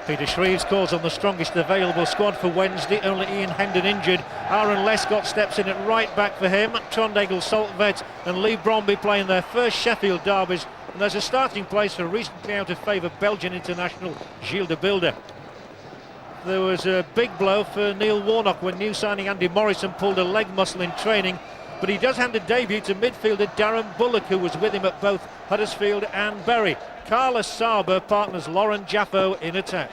Peter Shreves calls on the strongest available squad for Wednesday. Only Ian Hendon injured. Aaron Lescott steps in at right back for him. Trondegel Saltvet and Lee Bromby playing their first Sheffield derbies. And there's a starting place for recently out of favour Belgian international Gilles de Bilder. There was a big blow for Neil Warnock when new signing Andy Morrison pulled a leg muscle in training. But he does hand a debut to midfielder Darren Bullock, who was with him at both Huddersfield and Bury. Carlos Saba partners Laurent D'Jaffo in attack.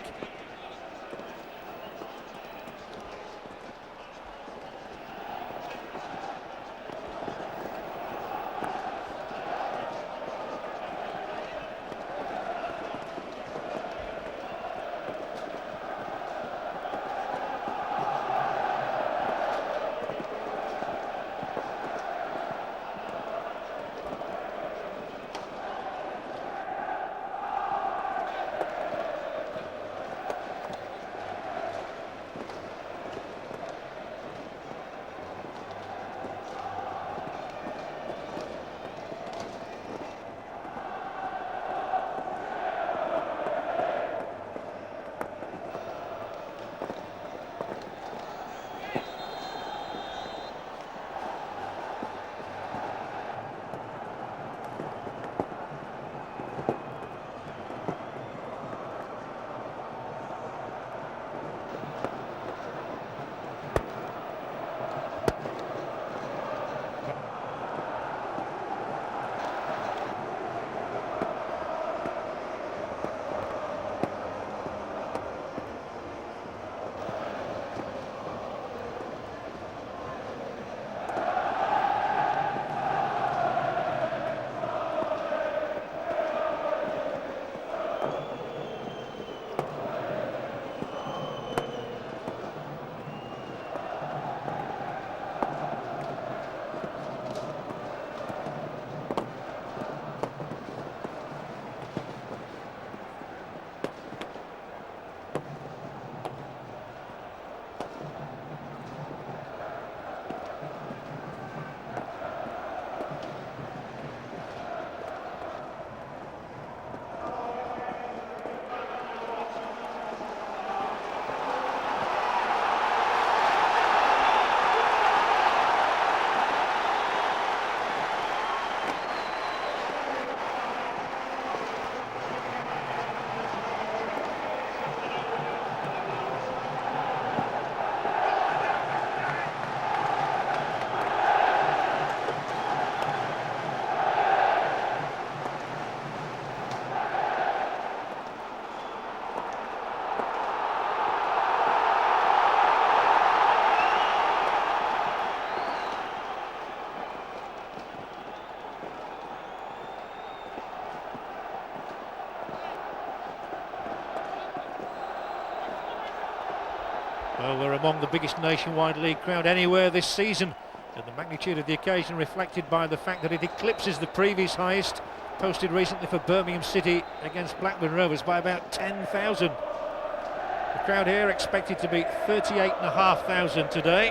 Well, we're among the biggest nationwide league crowd anywhere this season, and the magnitude of the occasion reflected by the fact that it eclipses the previous highest posted recently for Birmingham City against Blackburn Rovers by about 10,000. The crowd here expected to be 38,500 today,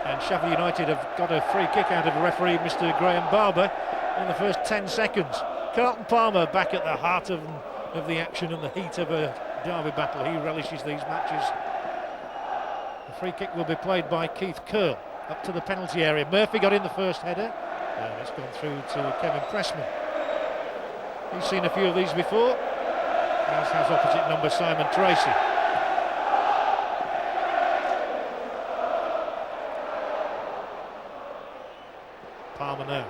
and Sheffield United have got a free kick out of referee Mr. Graham Barber in the first 10 seconds. Carlton Palmer back at the heart of the action and the heat of a derby battle. He relishes these matches. The free kick will be played by Keith Curle up to the penalty area. Murphy got in the first header. It's gone through to Kevin Pressman. He's seen a few of these before, as has opposite number Simon Tracy. Palmer now,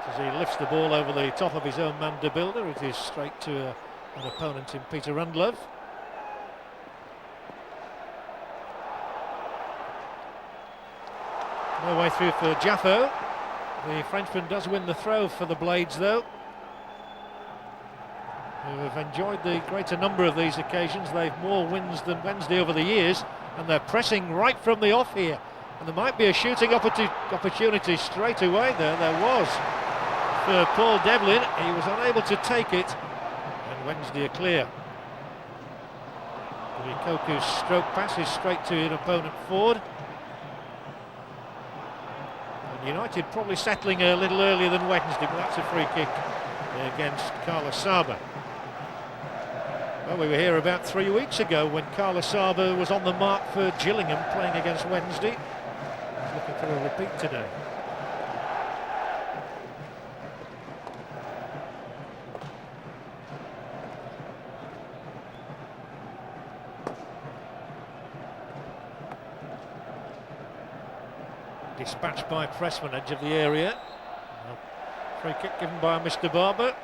as he lifts the ball over the top of his own man De Bilder. It is straight to an opponent in Peter Rundlove. No way through for D'Jaffo. The Frenchman does win the throw for the Blades, though, who have enjoyed the greater number of these occasions. They've more wins than Wednesday over the years, and they're pressing right from the off here. And there might be a shooting opportunity straight away there. There was for Paul Devlin. He was unable to take it, and Wednesday are clear. Koku's stroke pass is straight to an opponent forward. United probably settling a little earlier than Wednesday, but that's a free kick against Carlos Saba. Well, we were here about 3 weeks ago when Asaba was on the mark for Gillingham playing against Wednesday. He's looking for a repeat today. Dispatched by Pressman, edge of the area. Free kick given by Mr. Barber.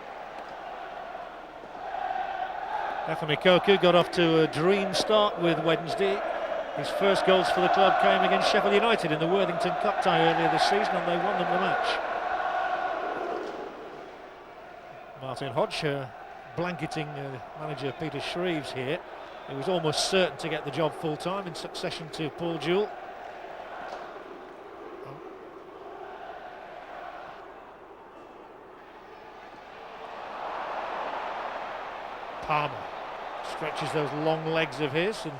Koku got off to a dream start with Wednesday. His first goals for the club came against Sheffield United in the Worthington Cup tie earlier this season, and they won them the match. Martin Hodge blanketing manager Peter Shreves here. He was almost certain to get the job full-time in succession to Paul Jewell. Palmer stretches those long legs of his, and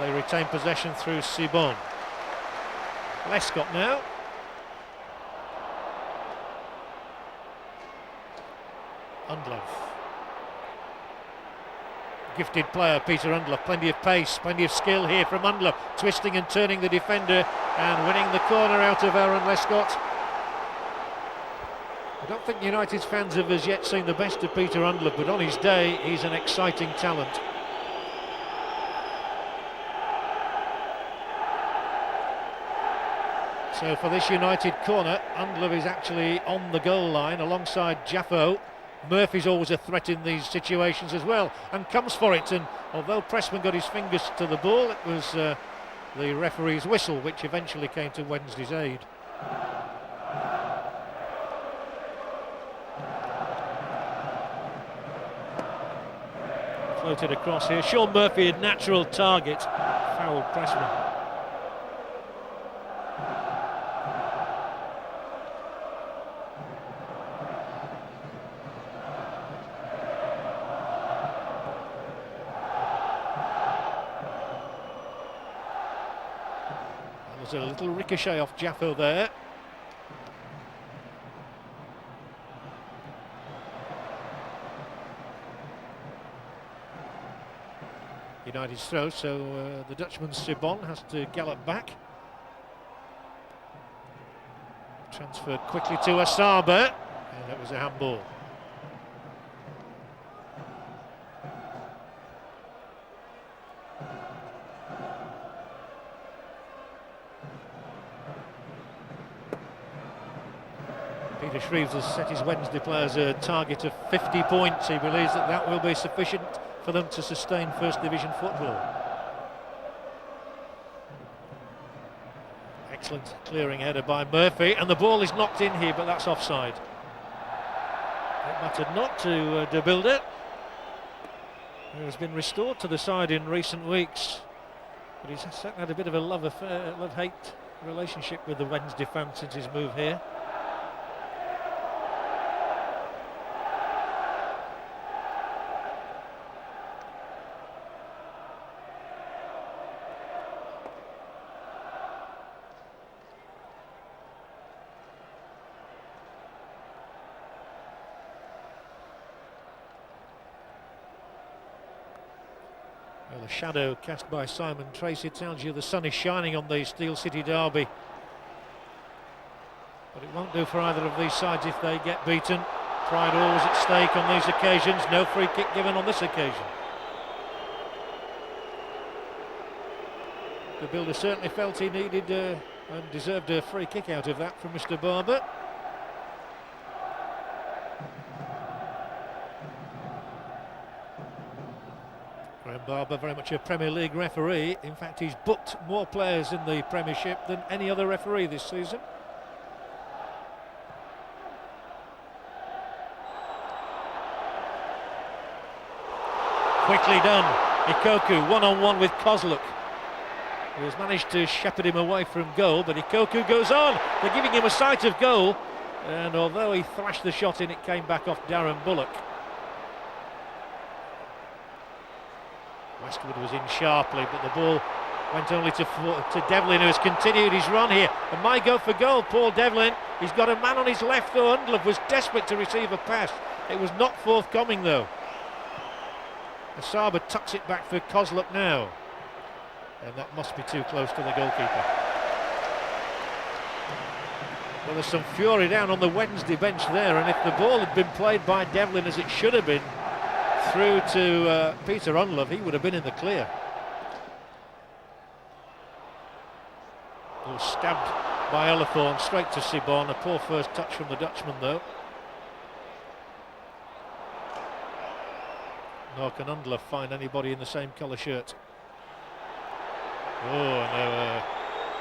they retain possession through Sibon. Lescott now. Undlov. Gifted player, Peter Undlov. Plenty of pace, plenty of skill here from Undlov. Twisting and turning the defender and winning the corner out of Aaron Lescott. I don't think United's fans have as yet seen the best of Peter Undlov, but on his day, he's an exciting talent. So for this United corner, Undlov is actually on the goal line alongside D'Jaffo. Murphy's always a threat in these situations as well, and comes for it. And although Pressman got his fingers to the ball, it was the referee's whistle which eventually came to Wednesday's aid. Floated across here. Sean Murphy, a natural target. Fouled Pressman. There's a little ricochet off D'Jaffo there. United's throw, so the Dutchman Sibon has to gallop back. Transferred quickly to Asaba, and that was a handball. Peter Shreves has set his Wednesday players a target of 50 points. He believes that that will be sufficient for them to sustain First Division football. Excellent clearing header by Murphy, and the ball is knocked in here, but that's offside. It mattered not to De Bilde, who has been restored to the side in recent weeks, but he's certainly had a bit of a love-hate relationship with the Wednesday fans since his move here. Well, the shadow cast by Simon Tracy tells you the sun is shining on the Steel City derby. But it won't do for either of these sides if they get beaten. Pride always at stake on these occasions. No free kick given on this occasion. The builder certainly felt he needed and deserved a free kick out of that from Mr. Barber. Barber, very much a Premier League referee. In fact, he's booked more players in the Premiership than any other referee this season. Quickly done. Ikoku one-on-one with Kozluk, who has managed to shepherd him away from goal, but Ikoku goes on. They're giving him a sight of goal, and although he thrashed the shot in, it came back off Darren Bullock. Westwood was in sharply, but the ball went only to Devlin, who has continued his run here. And my go for goal, Paul Devlin. He's got a man on his left, though. Undlov was desperate to receive a pass. It was not forthcoming, though. Asaba tucks it back for Kozluk now. And that must be too close to the goalkeeper. Well, there's some fury down on the Wednesday bench there, and if the ball had been played by Devlin as it should have been through to Peter Unlove, he would have been in the clear. He was stabbed by Ellithorne straight to Sibon. A poor first touch from the Dutchman though. Nor can Unlove find anybody in the same colour shirt. Oh, no,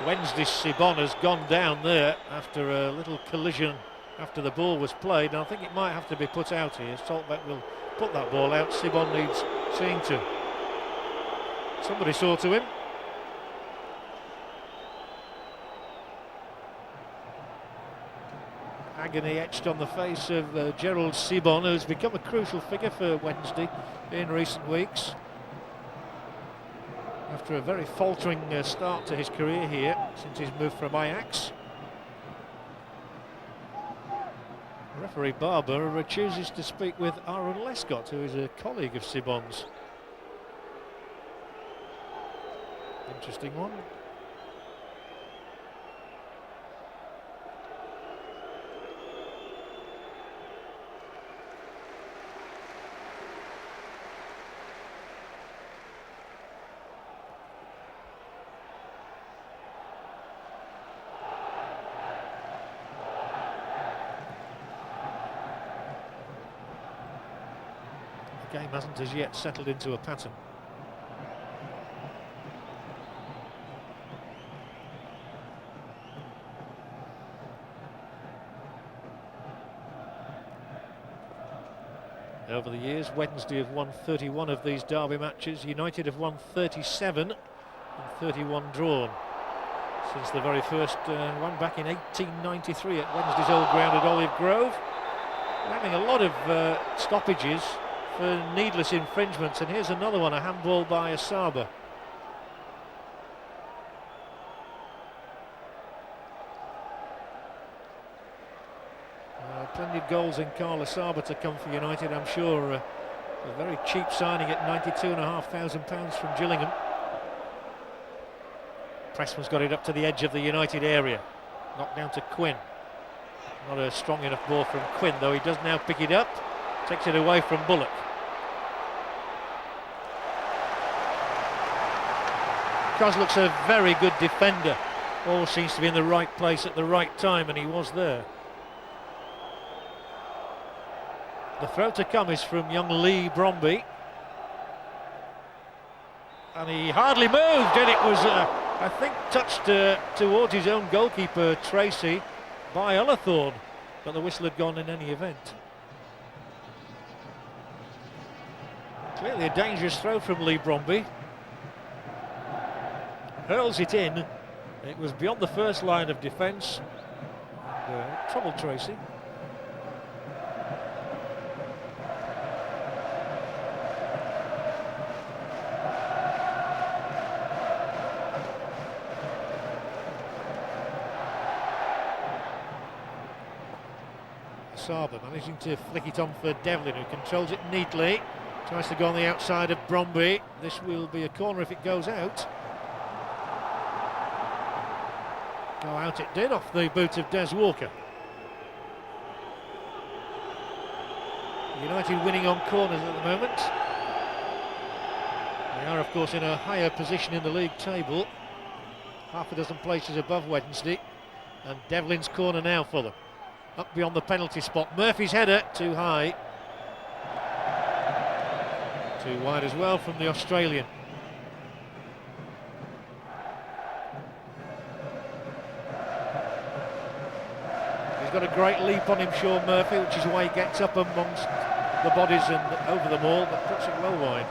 Wednesday's Sibon has gone down there after a little collision after the ball was played, and I think it might have to be put out here. Saltbeck will put that ball out. Sibon needs seeing to. Somebody saw to him. Agony etched on the face of Gerald Sibon, who's become a crucial figure for Wednesday in recent weeks. After a very faltering start to his career here since his move from Ajax. Referee Barber chooses to speak with Aaron Lescott, who is a colleague of Sibon's. Interesting one. The game hasn't as yet settled into a pattern. Over the years, Wednesday have won 31 of these derby matches. United have won 37 and 31 drawn since the very first one back in 1893 at Wednesday's old ground at Olive Grove. We're having a lot of stoppages for needless infringements, and here's another one, a handball by Asaba. Plenty of goals in Carl Asaba to come for United, I'm sure. A very cheap signing at £92,500 from Gillingham. Pressman's got it up to the edge of the United area. Knocked down to Quinn. Not a strong enough ball from Quinn, though. He does now pick it up. Takes it away from Bullock. Kozluk's a very good defender. All seems to be in the right place at the right time, and he was there. The throw to come is from young Lee Bromby. And he hardly moved, and it was, I think, touched towards his own goalkeeper, Tracy, by Ellithorne. But the whistle had gone in any event. Clearly a dangerous throw from Lee Bromby. Hurls it in. It was beyond the first line of defence. Troubled Tracy. Asaba managing to flick it on for Devlin, who controls it neatly. Tries to go on the outside of Bromby. This will be a corner if it goes out. Go out it did, off the boot of Des Walker. United winning on corners at the moment. They are, of course, in a higher position in the league table. Half a dozen places above Wednesday. And Devlin's corner now for them. Up beyond the penalty spot. Murphy's header, too high. Too wide as well from the Australian. He's got a great leap on him, Sean Murphy, which is why he gets up amongst the bodies and over them all, but puts it well wide.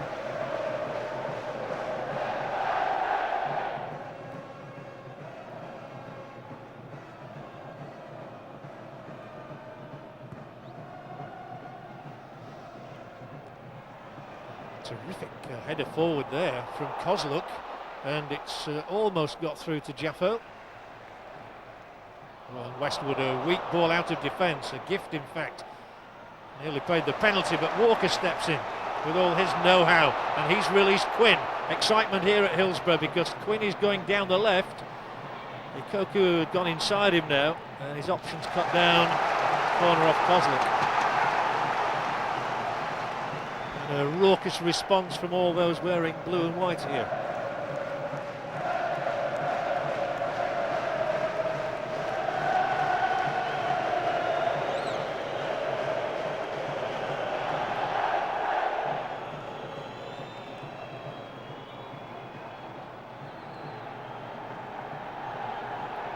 Terrific header forward there from Kozluk, and it's almost got through to D'Jaffo. Well, and Westwood, a weak ball out of defence, a gift in fact. Nearly paid the penalty, but Walker steps in. with all his know-how, and he's released Quinn. Excitement here at Hillsborough because Quinn is going down the left. Ikoku had gone inside him now, and his options cut down. Corner off Kozlik. And a raucous response from all those wearing blue and white here.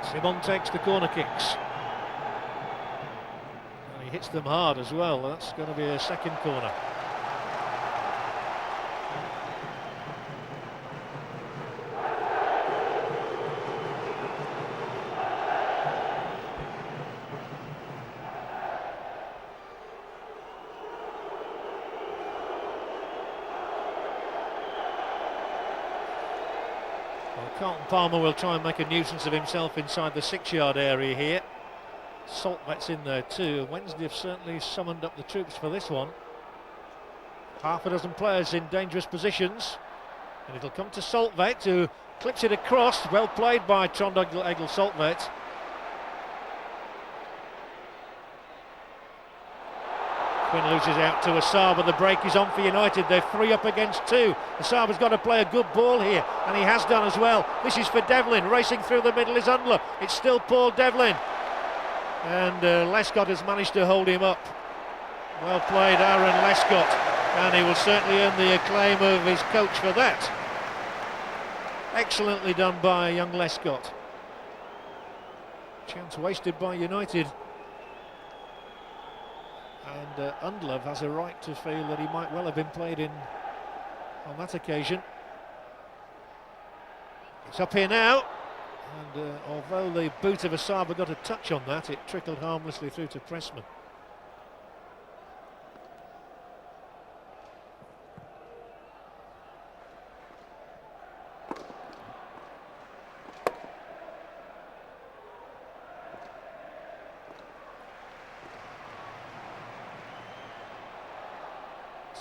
Sibon takes the corner kicks. And he hits them hard as well. That's going to be a second corner. Carlton Palmer will try and make a nuisance of himself inside the 6-yard area here. Saltvet's in there too. Wednesday have certainly summoned up the troops for this one. Half a dozen players in dangerous positions. And it'll come to Saltvet, who clips it across. Well played by Trond Egil Saltvet. Quinn loses out to Asaba. The break is on for United. They're 3 up against 2. Asaba's got to play a good ball here, and he has done as well. This is for Devlin. Racing through the middle is Undler. It's still Paul Devlin. And Lescott has managed to hold him up. Well played, Aaron Lescott. And he will certainly earn the acclaim of his coach for that. Excellently done by young Lescott. Chance wasted by United. And Undlov has a right to feel that he might well have been played in on that occasion. It's up here now, and although the boot of Asaba got a touch on that, it trickled harmlessly through to Pressman.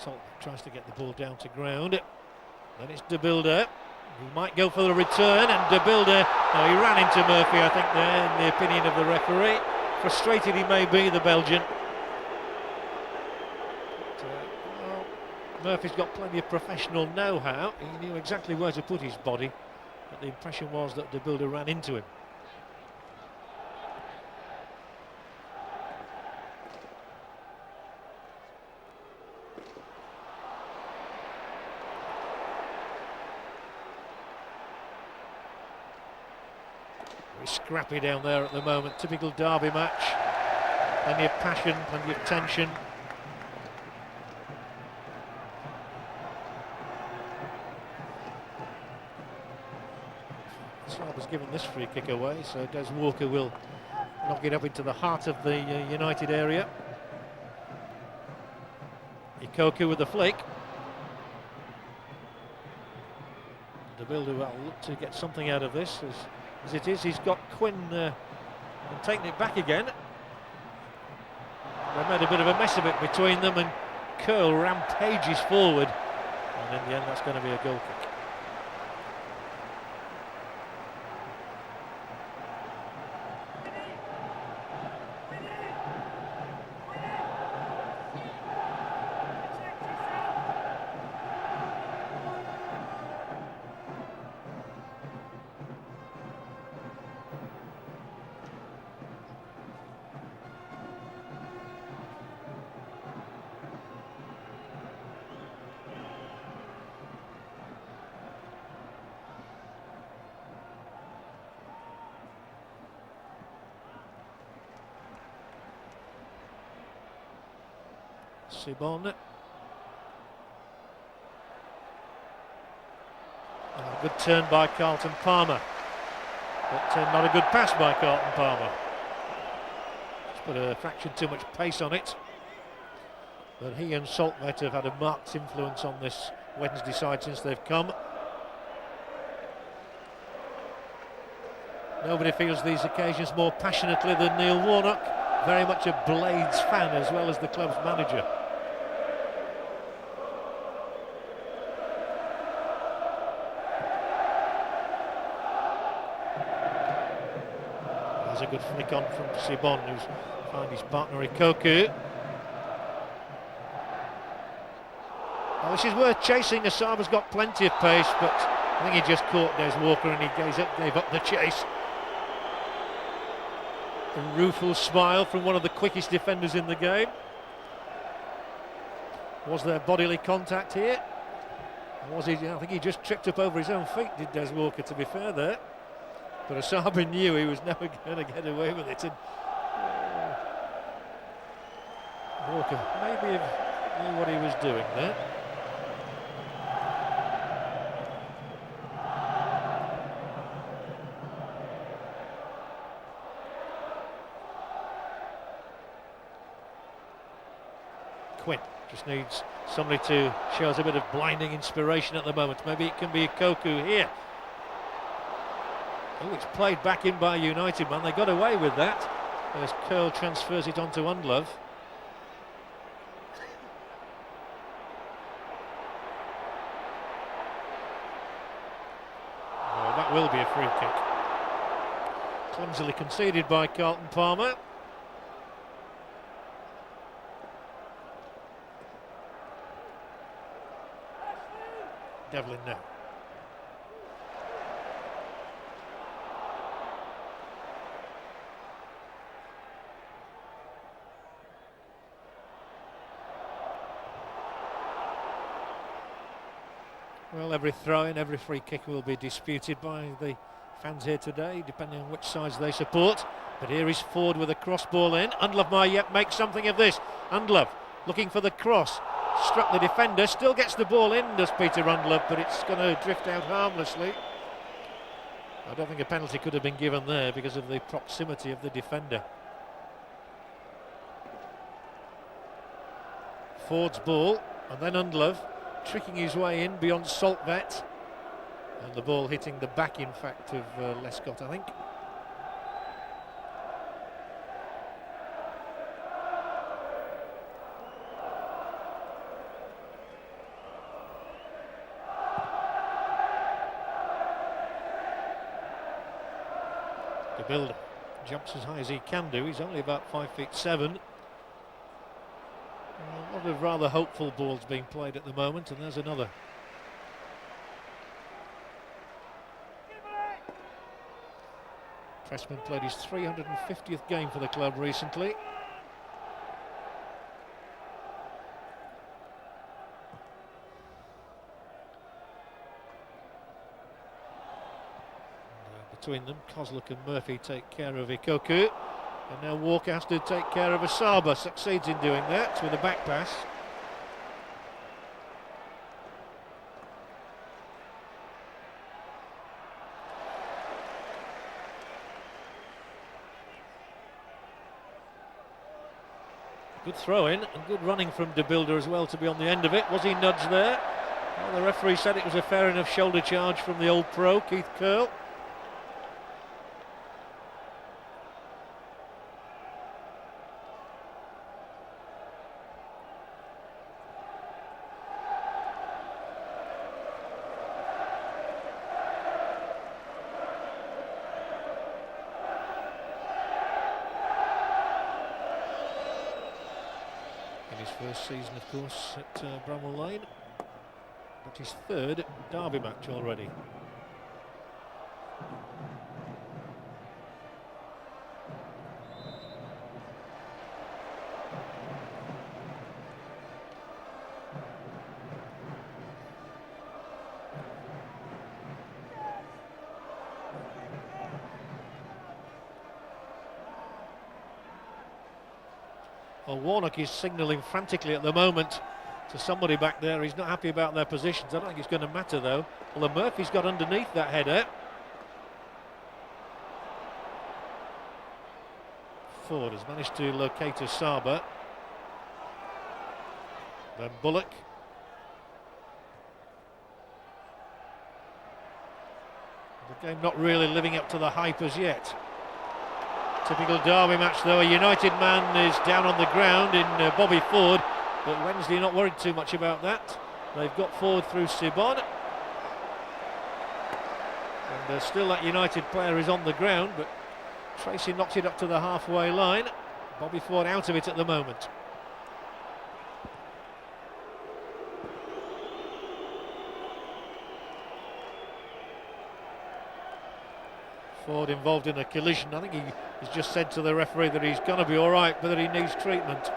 Salt tries to get the ball down to ground. Then it's De Bilder. He might go for the return, and De Bilder, no, he ran into Murphy, I think, there, in the opinion of the referee. Frustrated he may be, the Belgian. But, well, Murphy's got plenty of professional know-how. He knew exactly where to put his body, but the impression was that De Bilder ran into him. Scrappy down there at the moment, typical derby match. Plenty of passion, plenty of tension. Saab's given this free kick away, so Des Walker will knock it up into the heart of the United area. Ikoku with the flick. De Bilder will look to get something out of this. As it is, he's got Quinn and taking it back again. They made a bit of a mess of it between them, and Curl rampages forward, and in the end that's going to be a goal kick. Sibon. A good turn by Carlton Palmer, but not a good pass by Carlton Palmer. Just put a fraction too much pace on it. But he and Saltvet have had a marked influence on this Wednesday side since they've come. Nobody feels these occasions more passionately than Neil Warnock, very much a Blades fan as well as the club's manager. good flick on from Sibon, who's found his partner Ikoku. Well, this is worth chasing. Asaba's got plenty of pace, but I think he just caught Des Walker and he gave up the chase. A rueful smile from one of the quickest defenders in the game. Was there bodily contact here? Or was he? I think he just tripped up over his own feet, did Des Walker, to be fair there. But Asaba knew he was never going to get away with it. And Walker maybe knew what he was doing there. Quinn just needs somebody to show us a bit of blinding inspiration at the moment. Maybe it can be Ikoku here. Oh, it's played back in by United, man. They got away with that. As Curl transfers it onto Undlove. Oh, that will be a free kick. Clumsily conceded by Carlton Palmer. Devlin now. Well, every throw-in, every free kick will be disputed by the fans here today, depending on which sides they support. But here is Ford with a cross ball in. Undlove might yet make something of this. Undlove looking for the cross. Struck the defender, still gets the ball in, does Peter Undlove, but it's going to drift out harmlessly. I don't think a penalty could have been given there because of the proximity of the defender. Ford's ball, and then Undlove tricking his way in beyond Saltvet, and the ball hitting the back, in fact, of Lescott, I think. The builder jumps as high as he can do. He's only about 5'7". A lot of rather hopeful balls being played at the moment, and there's another. Pressman played his 350th game for the club recently. Between them, Kozluk and Murphy take care of Ikoku, and now Walker has to take care of Asaba. Succeeds in doing that with a back pass. Good throw in and good running from De Builder as well to be on the end of it. Was he nudged there? Well, the referee said it was a fair enough shoulder charge from the old pro, Keith Curl. His first season, of course, at Bramwell Lane, but his third derby match already. Well, Warnock is signalling frantically at the moment to somebody back there. He's not happy about their positions. I don't think it's going to matter, though. Well, Murphy's got underneath that header. Ford has managed to locate Asaba. Then Bullock. The game not really living up to the hype as yet. Typical derby match, though. A United man is down on the ground in Bobby Ford, but Wednesday not worried too much about that. They've got forward through Sibon, and still that United player is on the ground, but Tracy knocks it up to the halfway line. Bobby Ford out of it at the moment. Ford involved in a collision. I think he has just said to the referee that he's going to be all right, but that he needs treatment.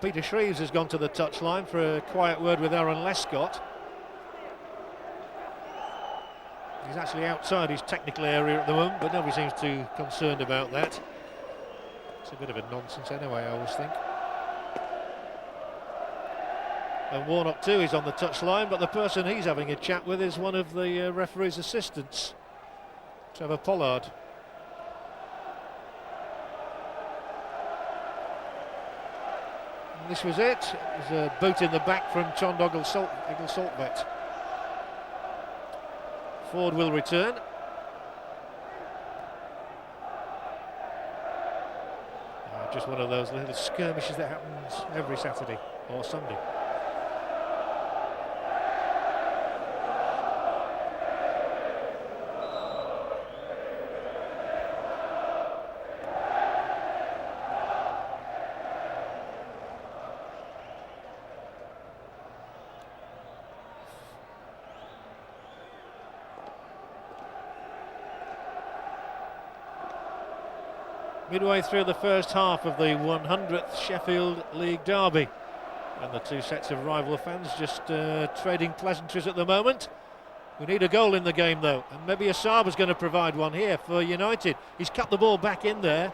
Peter Shreves has gone to the touchline for a quiet word with Aaron Lescott. He's actually outside his technical area at the moment, but nobody seems too concerned about that. It's a bit of a nonsense anyway, I always think. And Warnock too is on the touchline, but the person he's having a chat with is one of the referee's assistants, Trevor Pollard. And this was it. It was a boot in the back from Chondogl Saltvet. Ford will return. Just one of those little skirmishes that happens every Saturday or Sunday. Midway through the first half of the 100th Sheffield League derby, and the two sets of rival fans just trading pleasantries at the moment. We need a goal in the game though, and maybe Asaba's going to provide one here for United. He's cut the ball back in there,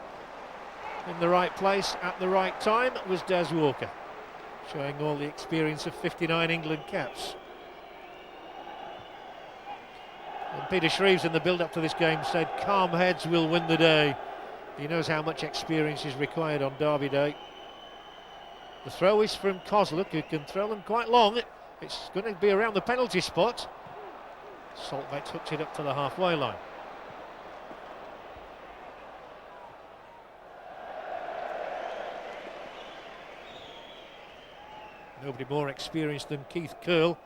in the right place at the right time. Was Des Walker, showing all the experience of 59 England caps. And Peter Shreves in the build-up to this game said calm heads will win the day. He knows how much experience is required on Derby Day. The throw is from Kozluk, who can throw them quite long. It's going to be around the penalty spot. Saltvet hooks it up to the halfway line. Nobody more experienced than Keith Curle.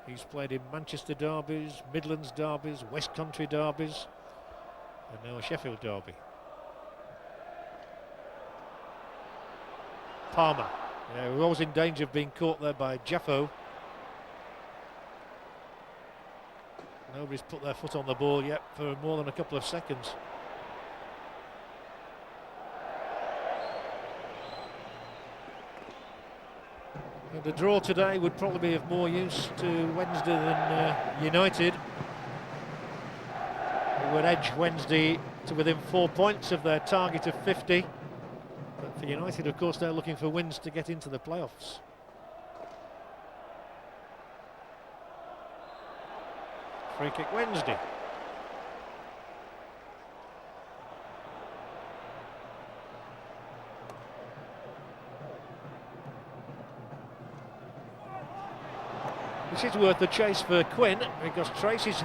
He's played in Manchester derbies, Midlands derbies, West Country derbies, and now a Sheffield derby. Palmer, yeah, we're always in danger of being caught there by D'Jaffo. Nobody's put their foot on the ball yet for more than a couple of seconds. And the draw today would probably be of more use to Wednesday than United. It would edge Wednesday to within 4 points of their target of 50. But for United, of course, they're looking for wins to get into the playoffs. Free kick Wednesday. This is worth the chase for Quinn, because Tracy's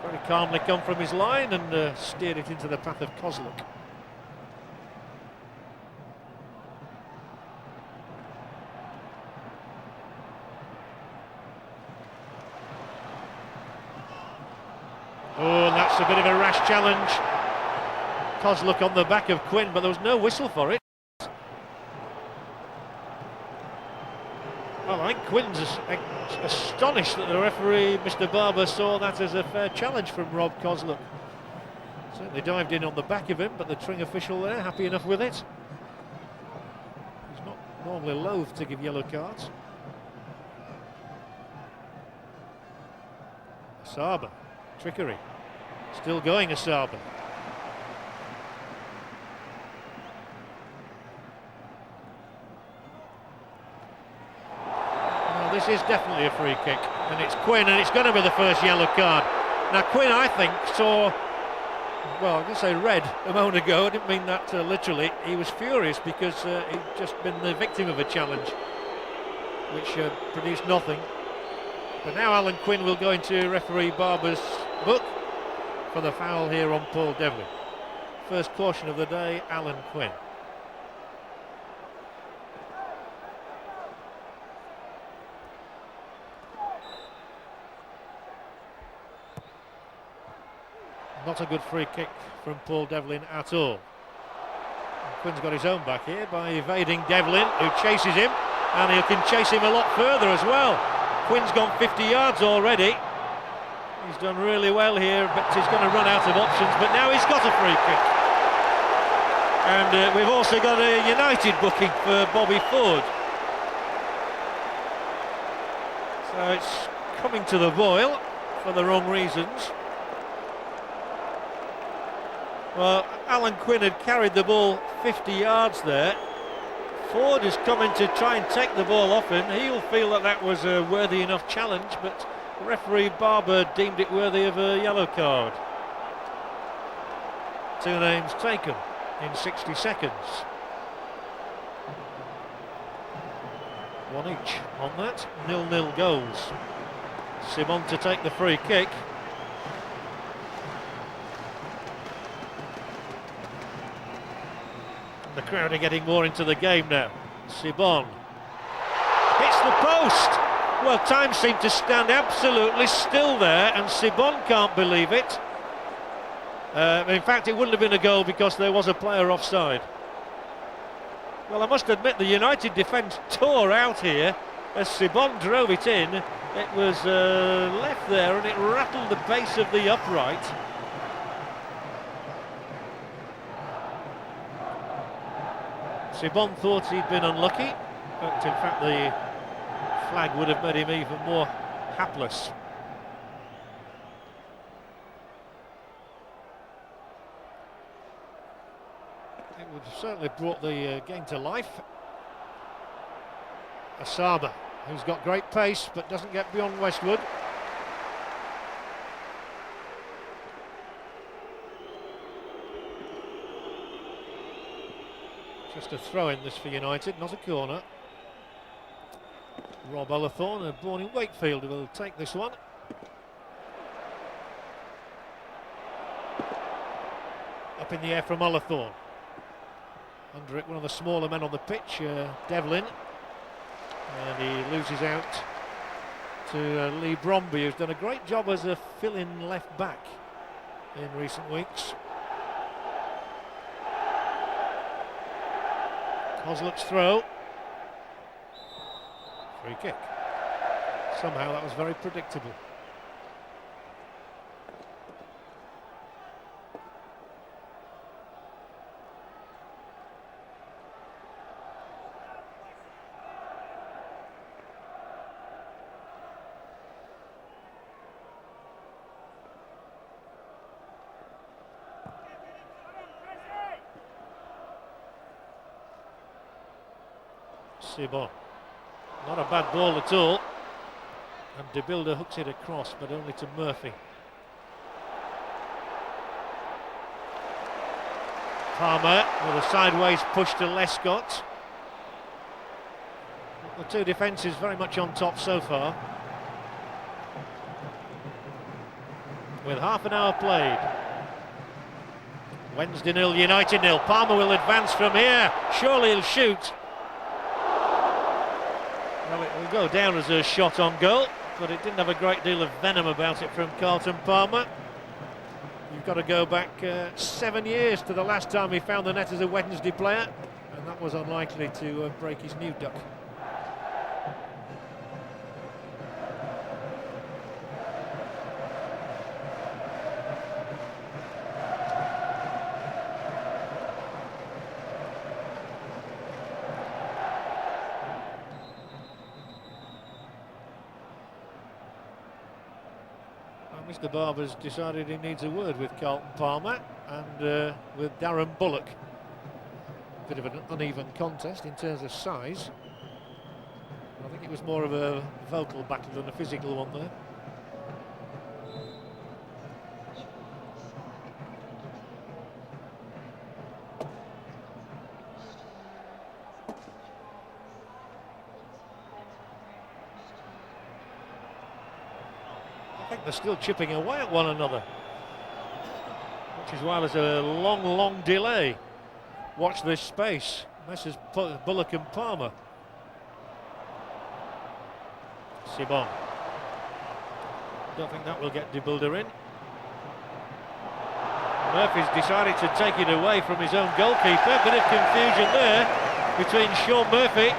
very calmly come from his line and steered it into the path of Kozluk. Oh, and that's a bit of a rash challenge. Kozluk on the back of Quinn, but there was no whistle for it. Well, I think Quinn's astonished that the referee, Mr. Barber, saw that as a fair challenge from Rob Kozluk. Certainly dived in on the back of him, but the Tring official there, happy enough with it. He's not normally loath to give yellow cards. Asaba, trickery. Still going, Asaba. Well, this is definitely a free kick, and it's Quinn, and it's going to be the first yellow card. Now Quinn, I think, saw, well, I'm going to say red a moment ago. I didn't mean that literally. He was furious because he'd just been the victim of a challenge which produced nothing. But now Alan Quinn will go into referee Barber's book for the foul here on Paul Devlin. First caution of the day, Alan Quinn. Not a good free kick from Paul Devlin at all. And Quinn's got his own back here by evading Devlin, who chases him, and he can chase him a lot further as well. Quinn's gone 50 yards already. He's done really well here, but he's going to run out of options. But now he's got a free kick. And we've also got a United booking for Bobby Ford. So it's coming to the boil for the wrong reasons. Well, Alan Quinn had carried the ball 50 yards there. Ford has come in to try and take the ball off him. He'll feel that that was a worthy enough challenge, but referee Barber deemed it worthy of a yellow card. 2 names taken in 60 seconds. 1 each on that. 0-0 goals. Sibon to take the free kick. The crowd are getting more into the game now. Sibon hits the post. Well, time seemed to stand absolutely still there, and Sibon can't believe it. In fact, it wouldn't have been a goal because there was a player offside. Well, I must admit the United defence tore out here as Sibon drove it in. It was left there and it rattled the base of the upright. Sibon thought he'd been unlucky, but in fact the flag would have made him even more hapless. It would have certainly brought the game to life. Asaba, who's got great pace but doesn't get beyond Westwood. Just a throw-in this for United, not a corner. Rob Ullathorne, born in Wakefield, will take this one. Up in the air from Ullathorne. Under it, one of the smaller men on the pitch, Devlin. And he loses out to Lee Bromby, who's done a great job as a fill-in left back in recent weeks. Coslock's throw. Free kick. Somehow that was very predictable. Sibon. Not a bad ball at all. And De Bilder hooks it across, but only to Murphy. Palmer with a sideways push to Lescott. The two defences very much on top so far. With half an hour played. Wednesday 0, United 0. Palmer will advance from here. Surely he'll shoot. Well, it will go down as a shot on goal, but it didn't have a great deal of venom about it from Carlton Palmer. You've got to go back 7 years to the last time he found the net as a Wednesday player, and that was unlikely to break his new duck. Mr. Barber's decided he needs a word with Carlton Palmer and with Darren Bullock. Bit of an uneven contest in terms of size. I think it was more of a vocal battle than a physical one there. I think they're still chipping away at one another, which is why there's a long delay. Watch this space. Messrs. Bullock and Palmer. Sibon. Don't think that will get De Bilder in. Murphy's decided to take it away from his own goalkeeper. Bit of confusion there between Sean Murphy,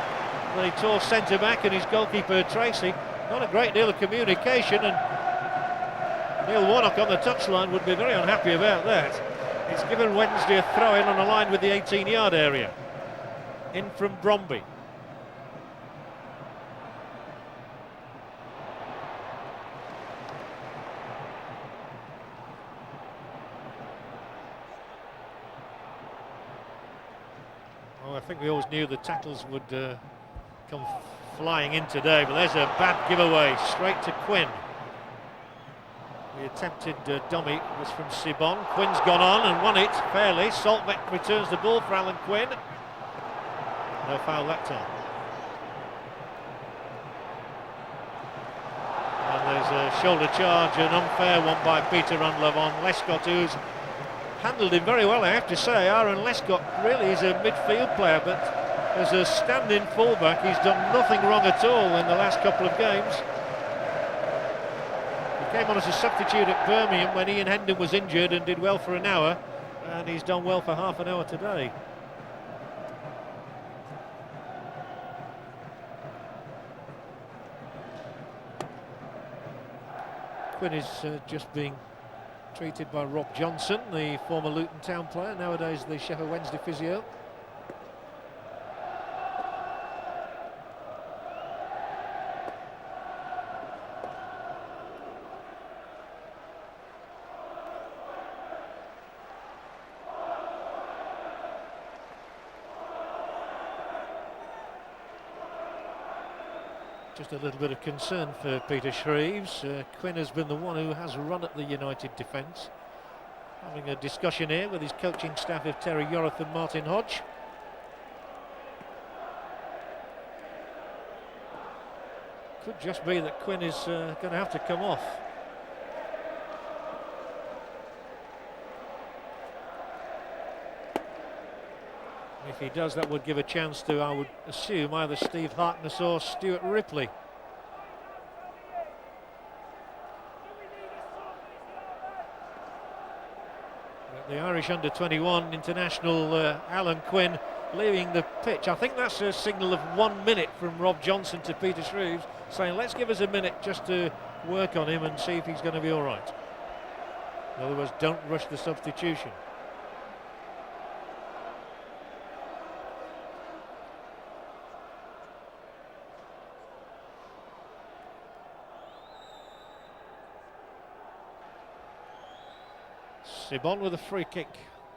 the tall centre-back, and his goalkeeper Tracy. Not a great deal of communication, and Neil Warnock on the touchline would be very unhappy about that. It's given Wednesday a throw-in on a line with the 18-yard area. In from Bromby. Oh, I think we always knew the tackles would come flying in today, but there's a bad giveaway straight to Quinn. The attempted dummy was from Sibon. Quinn's gone on and won it fairly. Saltbeck returns the ball for Alan Quinn. No foul that time. And there's a shoulder charge, an unfair one by Peter Rundlove on Lescott, who's handled him very well, I have to say. Aaron Lescott really is a midfield player, but as a stand-in fullback, he's done nothing wrong at all in the last couple of games. He came on as a substitute at Birmingham when Ian Hendon was injured and did well for an hour, and he's done well for half an hour today. Quinn is just being treated by Rob Johnson, the former Luton Town player, nowadays the Sheffield Wednesday physio. Just a little bit of concern for Peter Shreves. Quinn has been the one who has run at the United defence. Having a discussion here with his coaching staff of Terry Yorath and Martin Hodge. Could just be that Quinn is going to have to come off. If he does, that would give a chance to, I would assume, either Steve Harkness or Stuart Ripley. But the Irish under-21 international Alan Quinn leaving the pitch. I think that's a signal of 1 minute from Rob Johnson to Peter Shreves, saying let's give us a minute just to work on him and see if he's going to be all right. In other words, don't rush the substitution. Sibon with a free kick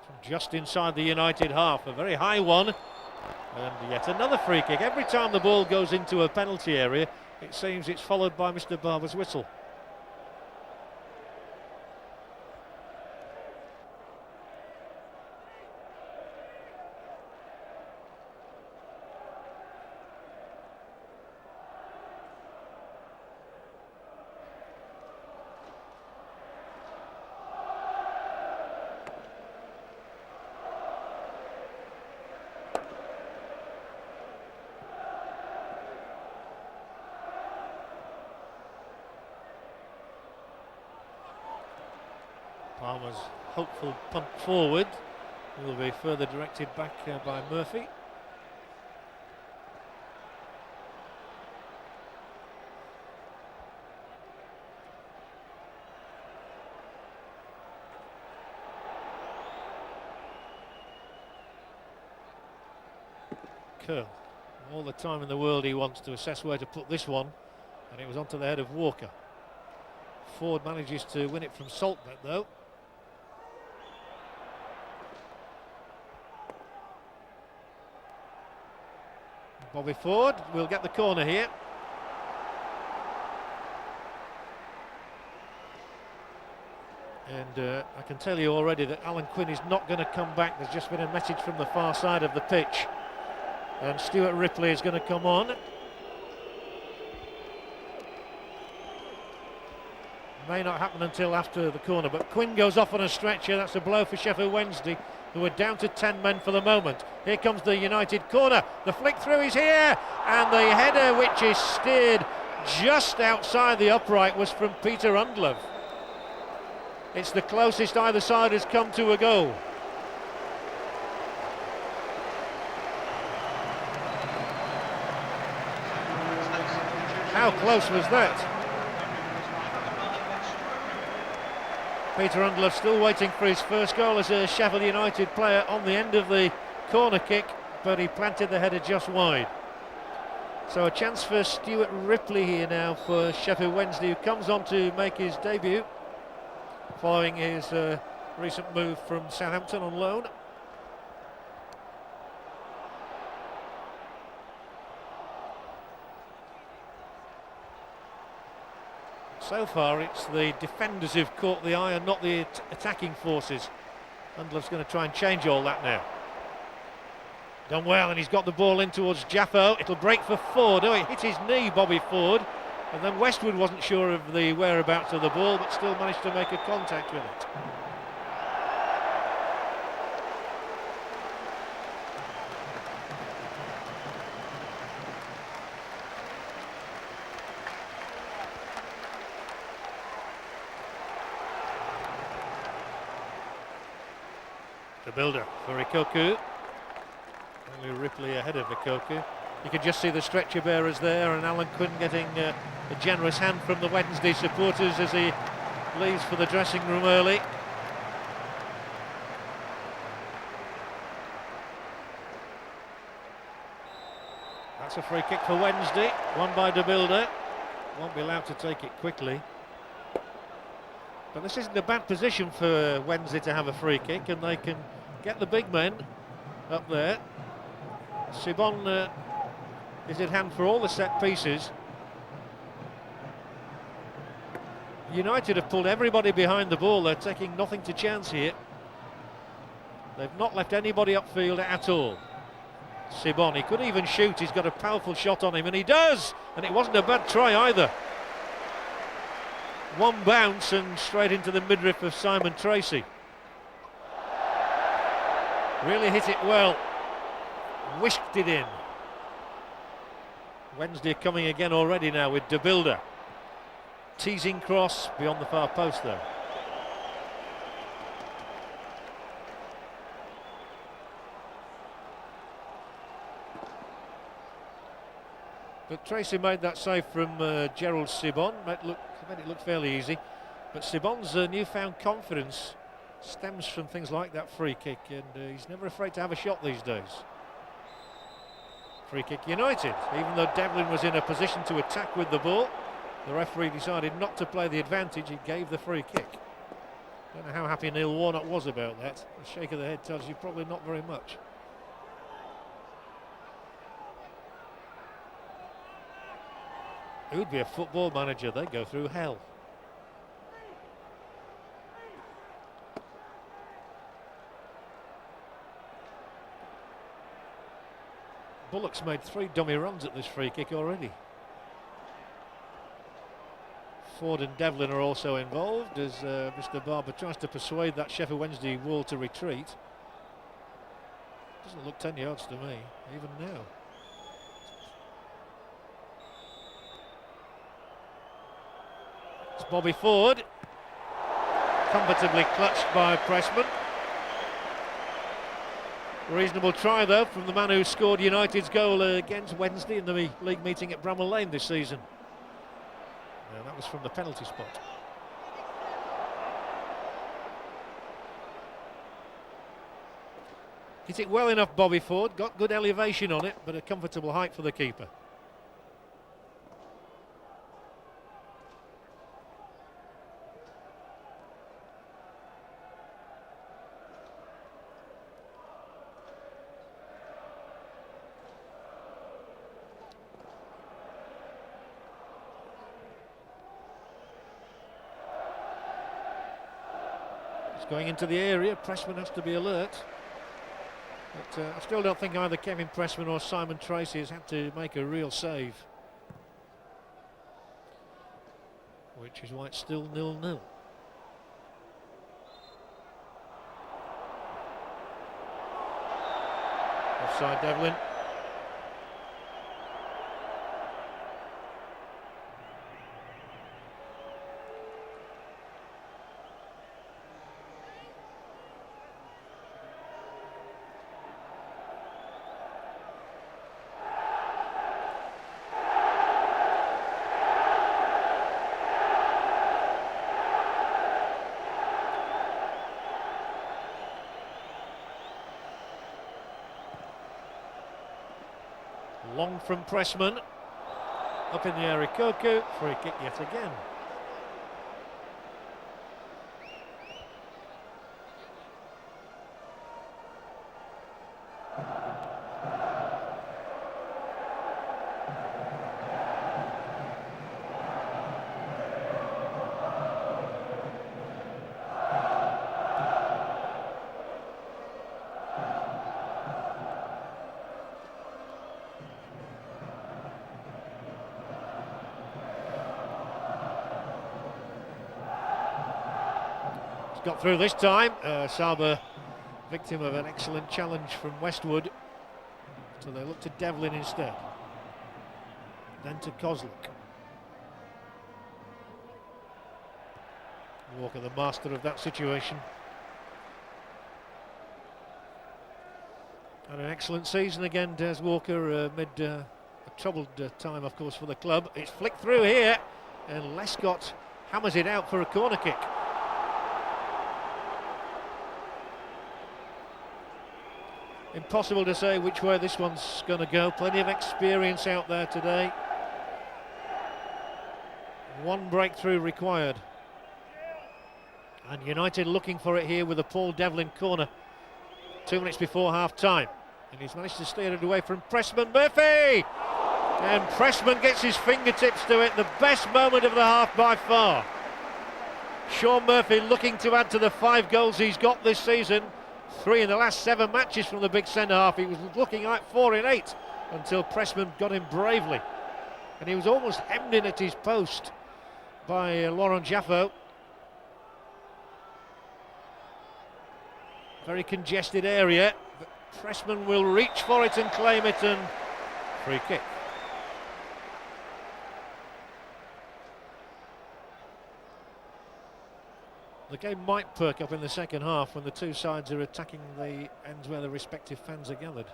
from just inside the United half, a very high one, and yet another free kick. Every time the ball goes into a penalty area, it seems it's followed by Mr. Barber's whistle. Palmer's hopeful punt forward will be further directed back by Murphy. Curl. All the time in the world he wants to assess where to put this one, and it was onto the head of Walker. Ford manages to win it from Saltbeck though. Bobby Ford will get the corner here. And I can tell you already that Alan Quinn is not going to come back. There's just been a message from the far side of the pitch. And Stuart Ripley is going to come on. May not happen until after the corner, but Quinn goes off on a stretcher. That's a blow for Sheffield Wednesday, who are down to 10 men for the moment. Here comes the United corner. The flick through is here, and the header, which is steered just outside the upright, was from Peter Rundlove. It's the closest either side has come to a goal. How close was that? Peter Undlow still waiting for his first goal as a Sheffield United player on the end of the corner kick, but he planted the header just wide. So a chance for Stuart Ripley here now for Sheffield Wednesday, who comes on to make his debut following his recent move from Southampton on loan. So far it's the defenders who've caught the eye and not the attacking forces. Undlow's going to try and change all that now. Done well, and he's got the ball in towards D'Jaffo. It'll break for Ford. Oh, he hit his knee, Bobby Ford. And then Westwood wasn't sure of the whereabouts of the ball, but still managed to make a contact with it. The builder for Ikoku. Only Ripley ahead of Ikoku. You could just see the stretcher bearers there, and Alan Quinn getting a generous hand from the Wednesday supporters as he leaves for the dressing room early. That's a free kick for Wednesday, won by De Builder. Won't be allowed to take it quickly. But this isn't a bad position for Wednesday to have a free kick, and they can get the big men up there. Sibon is in hand for all the set pieces. United have pulled everybody behind the ball. They're taking nothing to chance here. They've not left anybody upfield at all. Sibon, he could even shoot. He's got a powerful shot on him, and he does! And it wasn't a bad try either. One bounce and straight into the midriff of Simon Tracy. Really hit it well. Whisked it in. Wednesday coming again already now with De Builder. Teasing cross beyond the far post though. But Tracy made that save from Gerald Sibon. Made it look fairly easy. But Sibon's newfound confidence stems from things like that free kick, and he's never afraid to have a shot these days. Free kick United. Even though Devlin was in a position to attack with the ball, the referee decided not to play the advantage. He gave the free kick. Don't know how happy Neil Warnock was about that. The shake of the head tells you probably not very much. Who'd be a football manager? They'd go through hell. Bullock's made 3 dummy runs at this free kick already. Ford and Devlin are also involved as Mr. Barber tries to persuade that Sheffield Wednesday wall to retreat. Doesn't look 10 yards to me, even now. It's Bobby Ford, comfortably clutched by Pressman. Reasonable try though from the man who scored United's goal against Wednesday in the league meeting at Bramall Lane this season. And that was from the penalty spot. Hit it well enough, Bobby Ford, got good elevation on it, but a comfortable height for the keeper. Going into the area, Pressman has to be alert. But I still don't think either Kevin Pressman or Simon Tracy has had to make a real save. Which is why it's still 0-0. Offside Devlin. Long from Pressman. Up in the air, Koku. Free kick yet again. Got through this time. Asaba, victim of an excellent challenge from Westwood. So they look to Devlin instead. Then to Kozlik. Walker, the master of that situation. Had an excellent season again, Des Walker, amid a troubled time, of course, for the club. It's flicked through here, and Lescott hammers it out for a corner kick. Impossible to say which way this one's going to go. Plenty of experience out there today. One breakthrough required. And United looking for it here with a Paul Devlin corner 2 minutes before half-time. And he's managed to steer it away from Pressman. Murphy! And Pressman gets his fingertips to it. The best moment of the half by far. Sean Murphy looking to add to the 5 goals he's got this season. 3 in the last 7 matches from the big centre-half. He was looking like 4 in 8 until Pressman got him bravely. And he was almost hemmed in at his post by Laurent D'Jaffo. Very congested area, but Pressman will reach for it and claim it, and free kick. The game might perk up in the second half when the two sides are attacking the ends where the respective fans are gathered,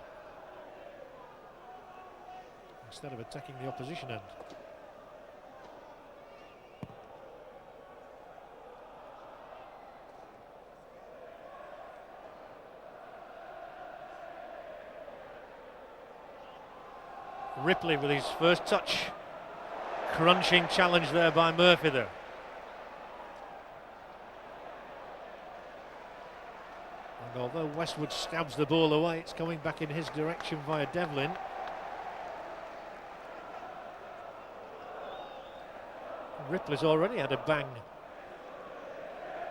instead of attacking the opposition end. Ripley with his first touch. Crunching challenge there by Murphy though. And although Westwood stabs the ball away, it's coming back in his direction via Devlin. Ripley's already had a bang.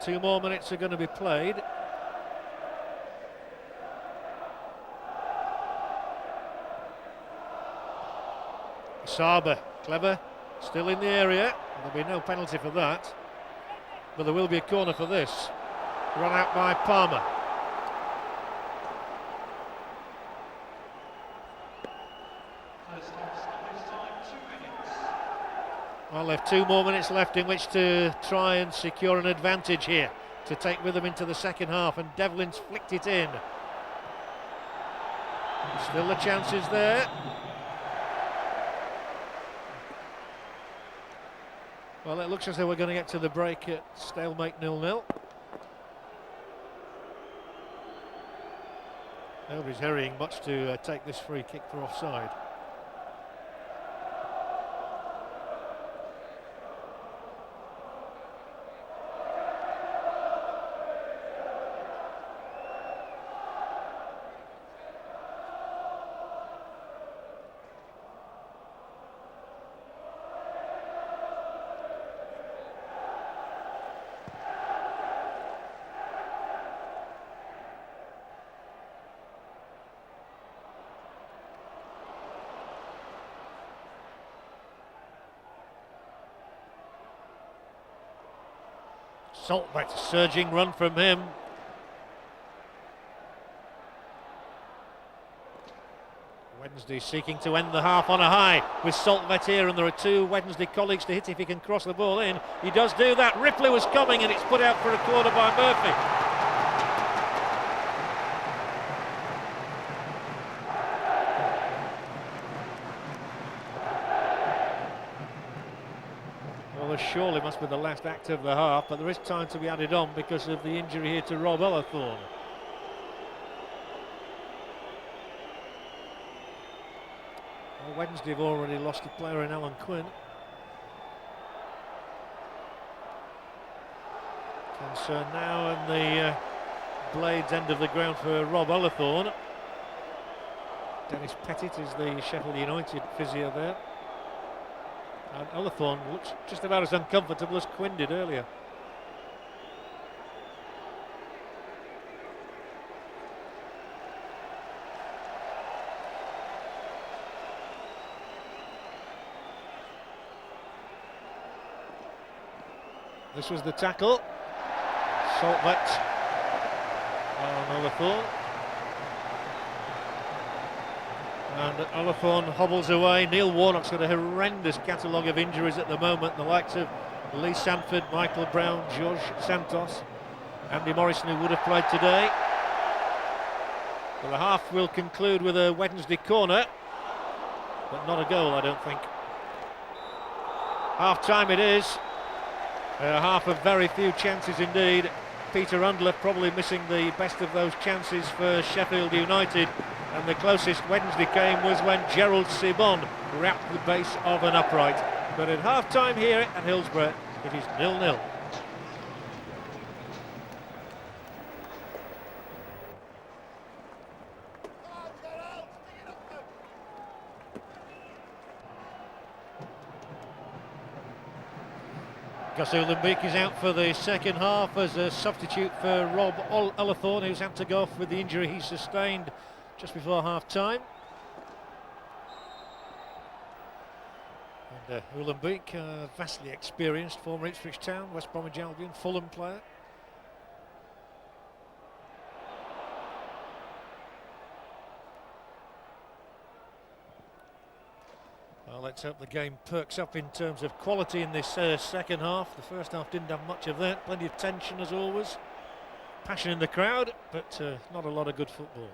2 more minutes are going to be played. Asaba, clever, still in the area. There'll be no penalty for that, but there will be a corner for this. Run out by Palmer. Well, they've 2 more minutes left in which to try and secure an advantage here to take with them into the second half, and Devlin's flicked it in. Still the chances there. Well, it looks as though we're going to get to the break at stalemate 0-0. Nobody's hurrying much to take this free kick for offside. Saltback, surging run from him. Wednesday seeking to end the half on a high with Saltvet here, and there are 2 Wednesday colleagues to hit if he can cross the ball in. He does do that. Ripley was coming, and it's put out for a corner by Murphy. Surely must be the last act of the half, but there is time to be added on because of the injury here to Rob Ellithorne. Well, Wednesday have already lost a player in Alan Quinn. Concern now in the Blades end of the ground for Rob Ullathorne. Dennis Pettit is the Sheffield United physio there. And Ullathorne looks just about as uncomfortable as Quinn did earlier. This was the tackle. Saltvet on Ullathorne. And Ullathorne hobbles away. Neil Warnock's got a horrendous catalogue of injuries at the moment. The likes of Lee Sanford, Michael Brown, George Santos, Andy Morrison, who would have played today. Well, the half will conclude with a Wednesday corner, but not a goal, I don't think. Half time it is. A half of very few chances indeed. Peter Undler probably missing the best of those chances for Sheffield United, and the closest Wednesday came was when Gerald Sibon wrapped the base of an upright. But at half-time here at Hillsborough, it is 0-0. Gus Ulenbeek is out for the second half as a substitute for Rob Ullathorne, who's had to go off with the injury he sustained just before half-time. And Ulenbeek, vastly experienced, former Ipswich Town, West Bromwich Albion, Fulham player. Well, let's hope the game perks up in terms of quality in this second half. The first half didn't have much of that. Plenty of tension as always. Passion in the crowd, but not a lot of good football.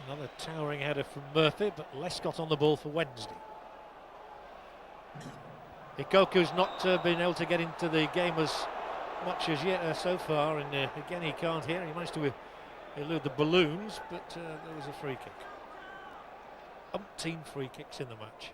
Another towering header from Murphy, but Lescott on the ball for Wednesday. Ikoku's not been able to get into the game as much as yet so far, and again he can't here. He managed to elude the balloons, but there was a free kick. Umpteen free kicks in the match.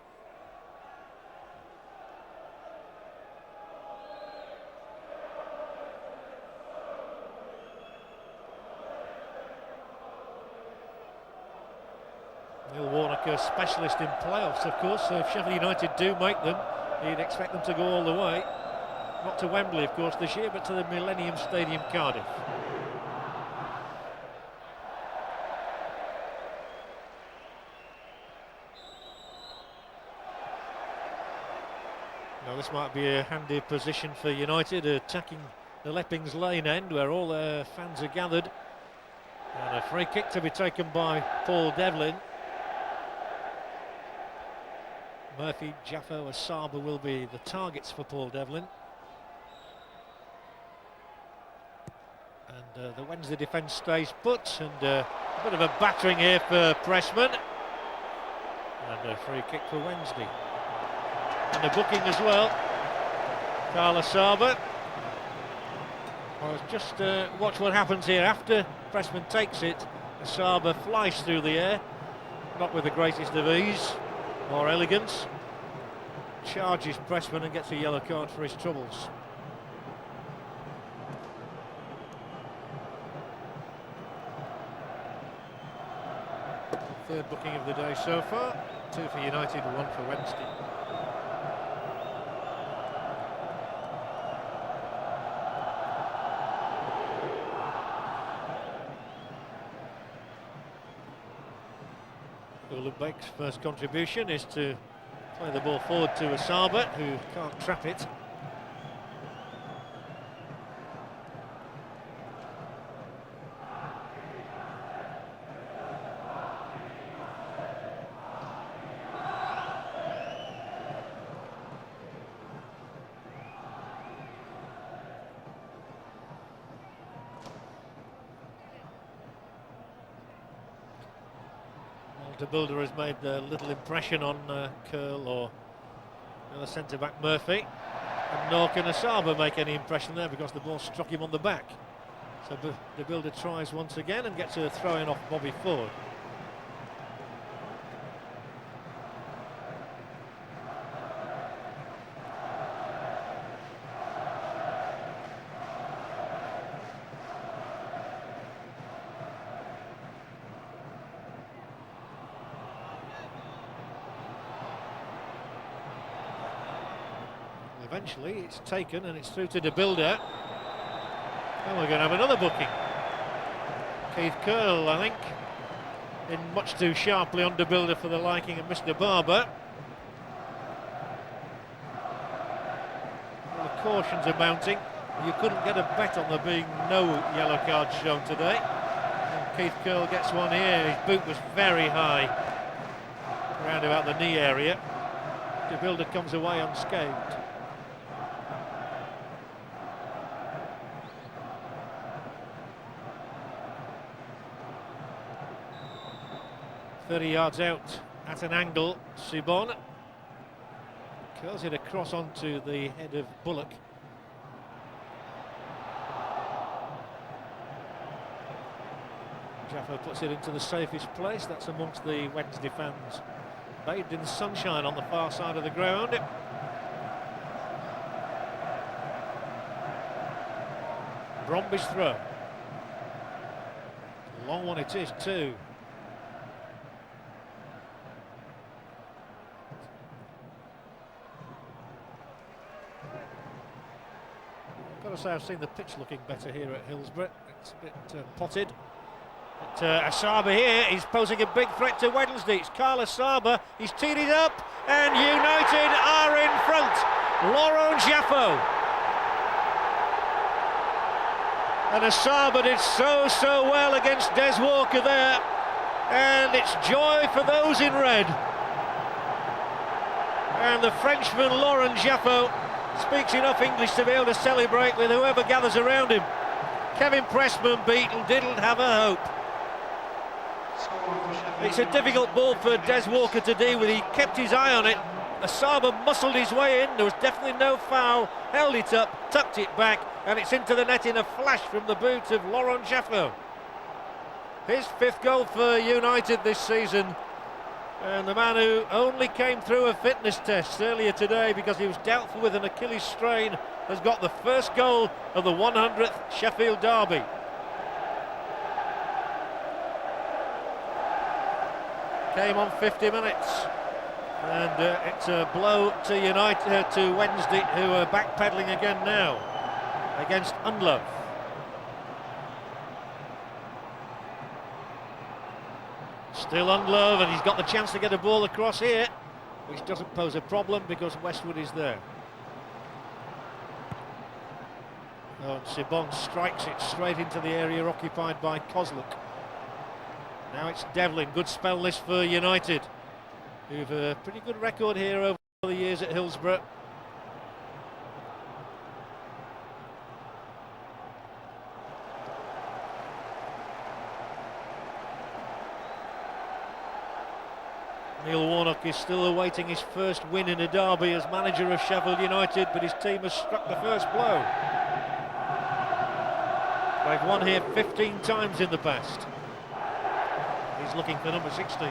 Neil Warnock, a specialist in playoffs, of course, so if Sheffield United do make them, you'd expect them to go all the way. Not to Wembley, of course, this year, but to the Millennium Stadium, Cardiff. Now, this might be a handy position for United, attacking the Leppings Lane end, where all their fans are gathered. And a free kick to be taken by Paul Devlin. Murphy, D'Jaffo, Asaba will be the targets for Paul Devlin. And the Wednesday defence stays put, and a bit of a battering here for Pressman. And a free kick for Wednesday. And a booking as well. Carl Asaba. Well, just watch what happens here. After Pressman takes it, Asaba flies through the air, not with the greatest of ease or elegance. Charges Pressman and gets a yellow card for his troubles. Third booking of the day so far. 2 for United, 1 for Wednesday. Ulenbeek's first contribution is to play the ball forward to Asaba, who can't trap it. De Bilder has made little impression on Curl or the centre-back Murphy. And nor can Asaba make any impression there because the ball struck him on the back. So De Bilder tries once again and gets a throw-in off Bobby Ford. Eventually it's taken and it's through to De Bilder. And we're going to have another booking. Keith Curl, I think, in much too sharply on De Bilder for the liking of Mr. Barber. Well, the cautions are mounting. You couldn't get a bet on there being no yellow cards shown today. And Keith Curl gets one here. His boot was very high, around about the knee area. De Bilder comes away unscathed. Yards out at an angle, Sibon curls it across onto the head of Bullock. D'Jaffo puts it into the safest place. That's amongst the Wednesday fans, bathed in the sunshine on the far side of the ground. Bromby's throw. A long one it is too. Got to say, I've seen the pitch looking better here at Hillsborough. It's a bit potted. But Asaba here is posing a big threat to Wednesday. It's Carl Asaba. He's teed it up, and United are in front. Laurent D'Jaffo. And Asaba did so well against Des Walker there, and it's joy for those in red. And the Frenchman Laurent D'Jaffo speaks enough English to be able to celebrate with whoever gathers around him. Kevin Pressman beaten, didn't have a hope. It's a difficult ball for Des Walker to deal with. He kept his eye on it. Asaba muscled his way in. There was definitely no foul. Held it up, tucked it back, and it's into the net in a flash from the boot of Laurent D'Jaffo. His 5th goal for United this season. And the man who only came through a fitness test earlier today because he was doubtful with an Achilles strain has got the first goal of the 100th Sheffield derby. Came on 50 minutes. And it's a blow to United, to Wednesday, who are backpedaling again now against Unlove. Still Unlove, and he's got the chance to get a ball across here, which doesn't pose a problem because Westwood is there. Oh, and Sibon strikes it straight into the area occupied by Kozluk. Now it's Devlin. Good spell list for United, who've a pretty good record here over the years at Hillsborough. Neil Warnock is still awaiting his first win in a derby as manager of Sheffield United, but his team has struck the first blow. They've won here 15 times in the past. He's looking for number 16.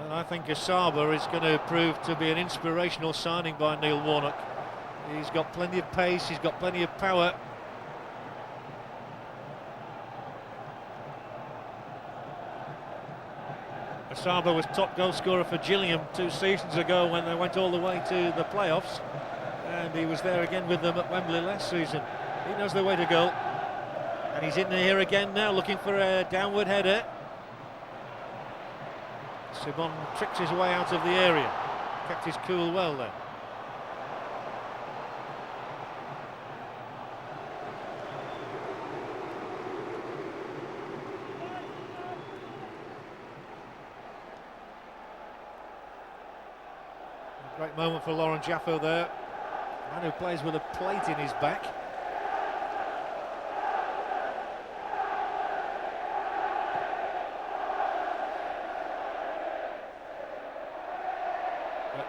And I think Asaba is going to prove to be an inspirational signing by Neil Warnock. He's got plenty of pace, he's got plenty of power. Asaba was top goal scorer for Gillingham 2 seasons ago when they went all the way to the playoffs, and he was there again with them at Wembley last season. He knows the way to go, and he's in here again now looking for a downward header. Sibon tricks his way out of the area, kept his cool well there. Great moment for Laurent D'Jaffo there. Man who plays with a plate in his back.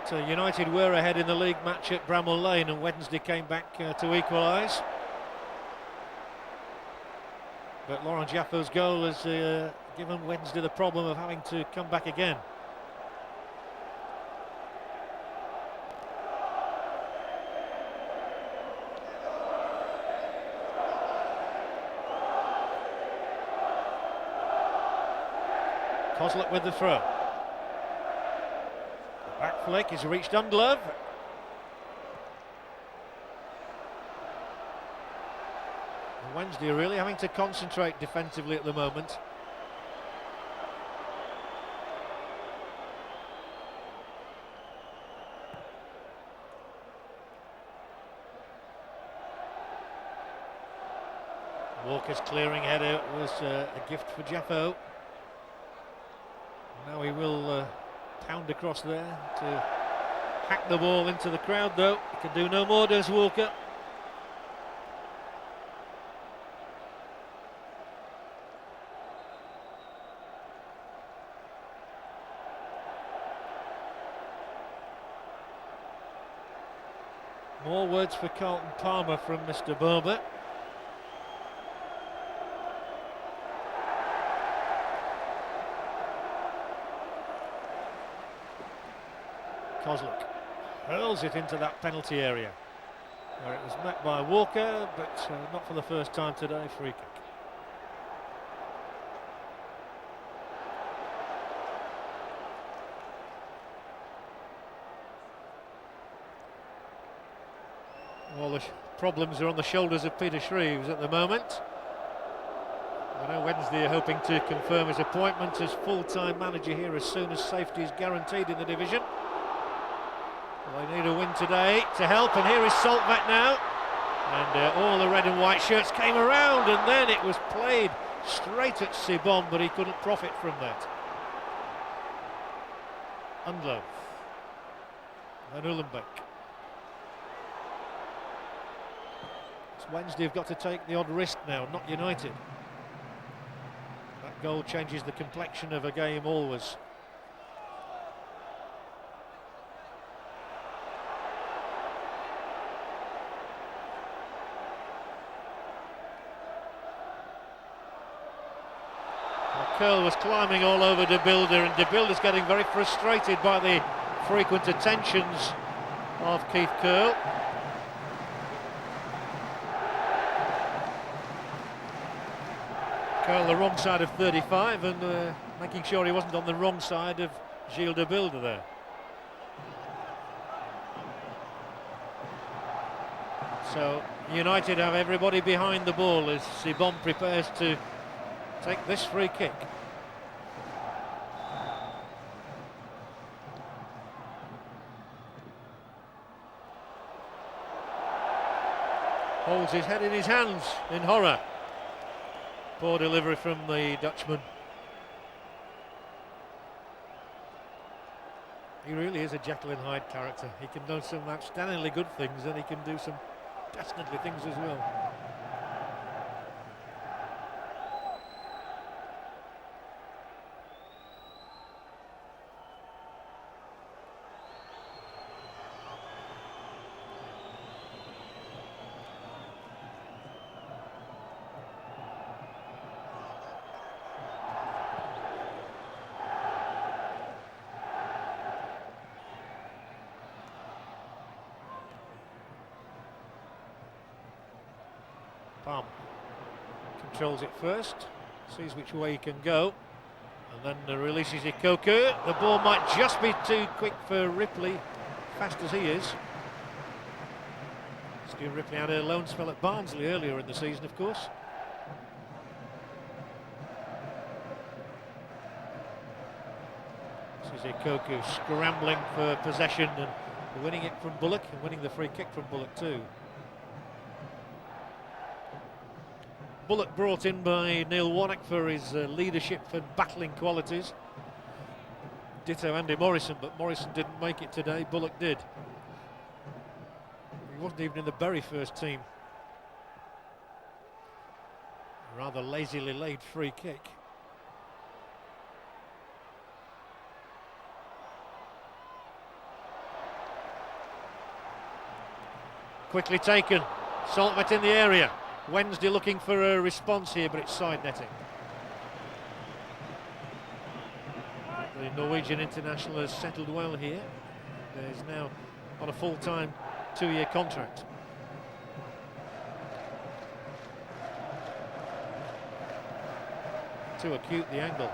But United were ahead in the league match at Bramall Lane, and Wednesday came back to equalise. But Laurent D'Jaffo's goal has given Wednesday the problem of having to come back again. Kozluk with the throw. The back flick is reached unglove. And Wednesday are really having to concentrate defensively at the moment. Walker's clearing header was a gift for D'Jaffo. Now he will pound across there to hack the ball into the crowd, though. He can do no more, does Walker. More words for Carlton Palmer from Mr. Barber. Kozluk hurls it into that penalty area, where it was met by Walker, but not for the first time today. Free kick. Well, the problems are on the shoulders of Peter Shreves at the moment. I know Wednesday are hoping to confirm his appointment as full-time manager here as soon as safety is guaranteed in the division. Well, they need a win today to help, and here is Saltvet now. And all the red and white shirts came around, and then it was played straight at Sibon, but he couldn't profit from that. Unglove. Then Uhlenbeck. Wednesday have got to take the odd risk now, not United. That goal changes the complexion of a game always. Curl was climbing all over De Bilder, and De Bilder's getting very frustrated by the frequent attentions of Keith Curl. Curl the wrong side of 35 and making sure he wasn't on the wrong side of Gilles De Bilder there. So United have everybody behind the ball as Sibon prepares to take this free kick. Holds his head in his hands in horror. Poor delivery from the Dutchman. He really is a Jekyll and Hyde character. He can do some outstandingly good things, and he can do some dastardly things as well. Palm controls it first, sees which way he can go, and then releases Ikoku. The ball might just be too quick for Ripley, fast as he is. Stuart Ripley had a loan spell at Barnsley earlier in the season, of course. This is Ikoku scrambling for possession and winning it from Bullock, and winning the free kick from Bullock too. Bullock brought in by Neil Warnock for his leadership and battling qualities. Ditto Andy Morrison, but Morrison didn't make it today, Bullock did. He wasn't even in the very first team. A rather lazily laid free kick. Quickly taken. Saltmet in the area. Wednesday looking for a response here, but it's side netting. The Norwegian international has settled well here. He's now on a full-time 2-year contract. Too acute, the angle.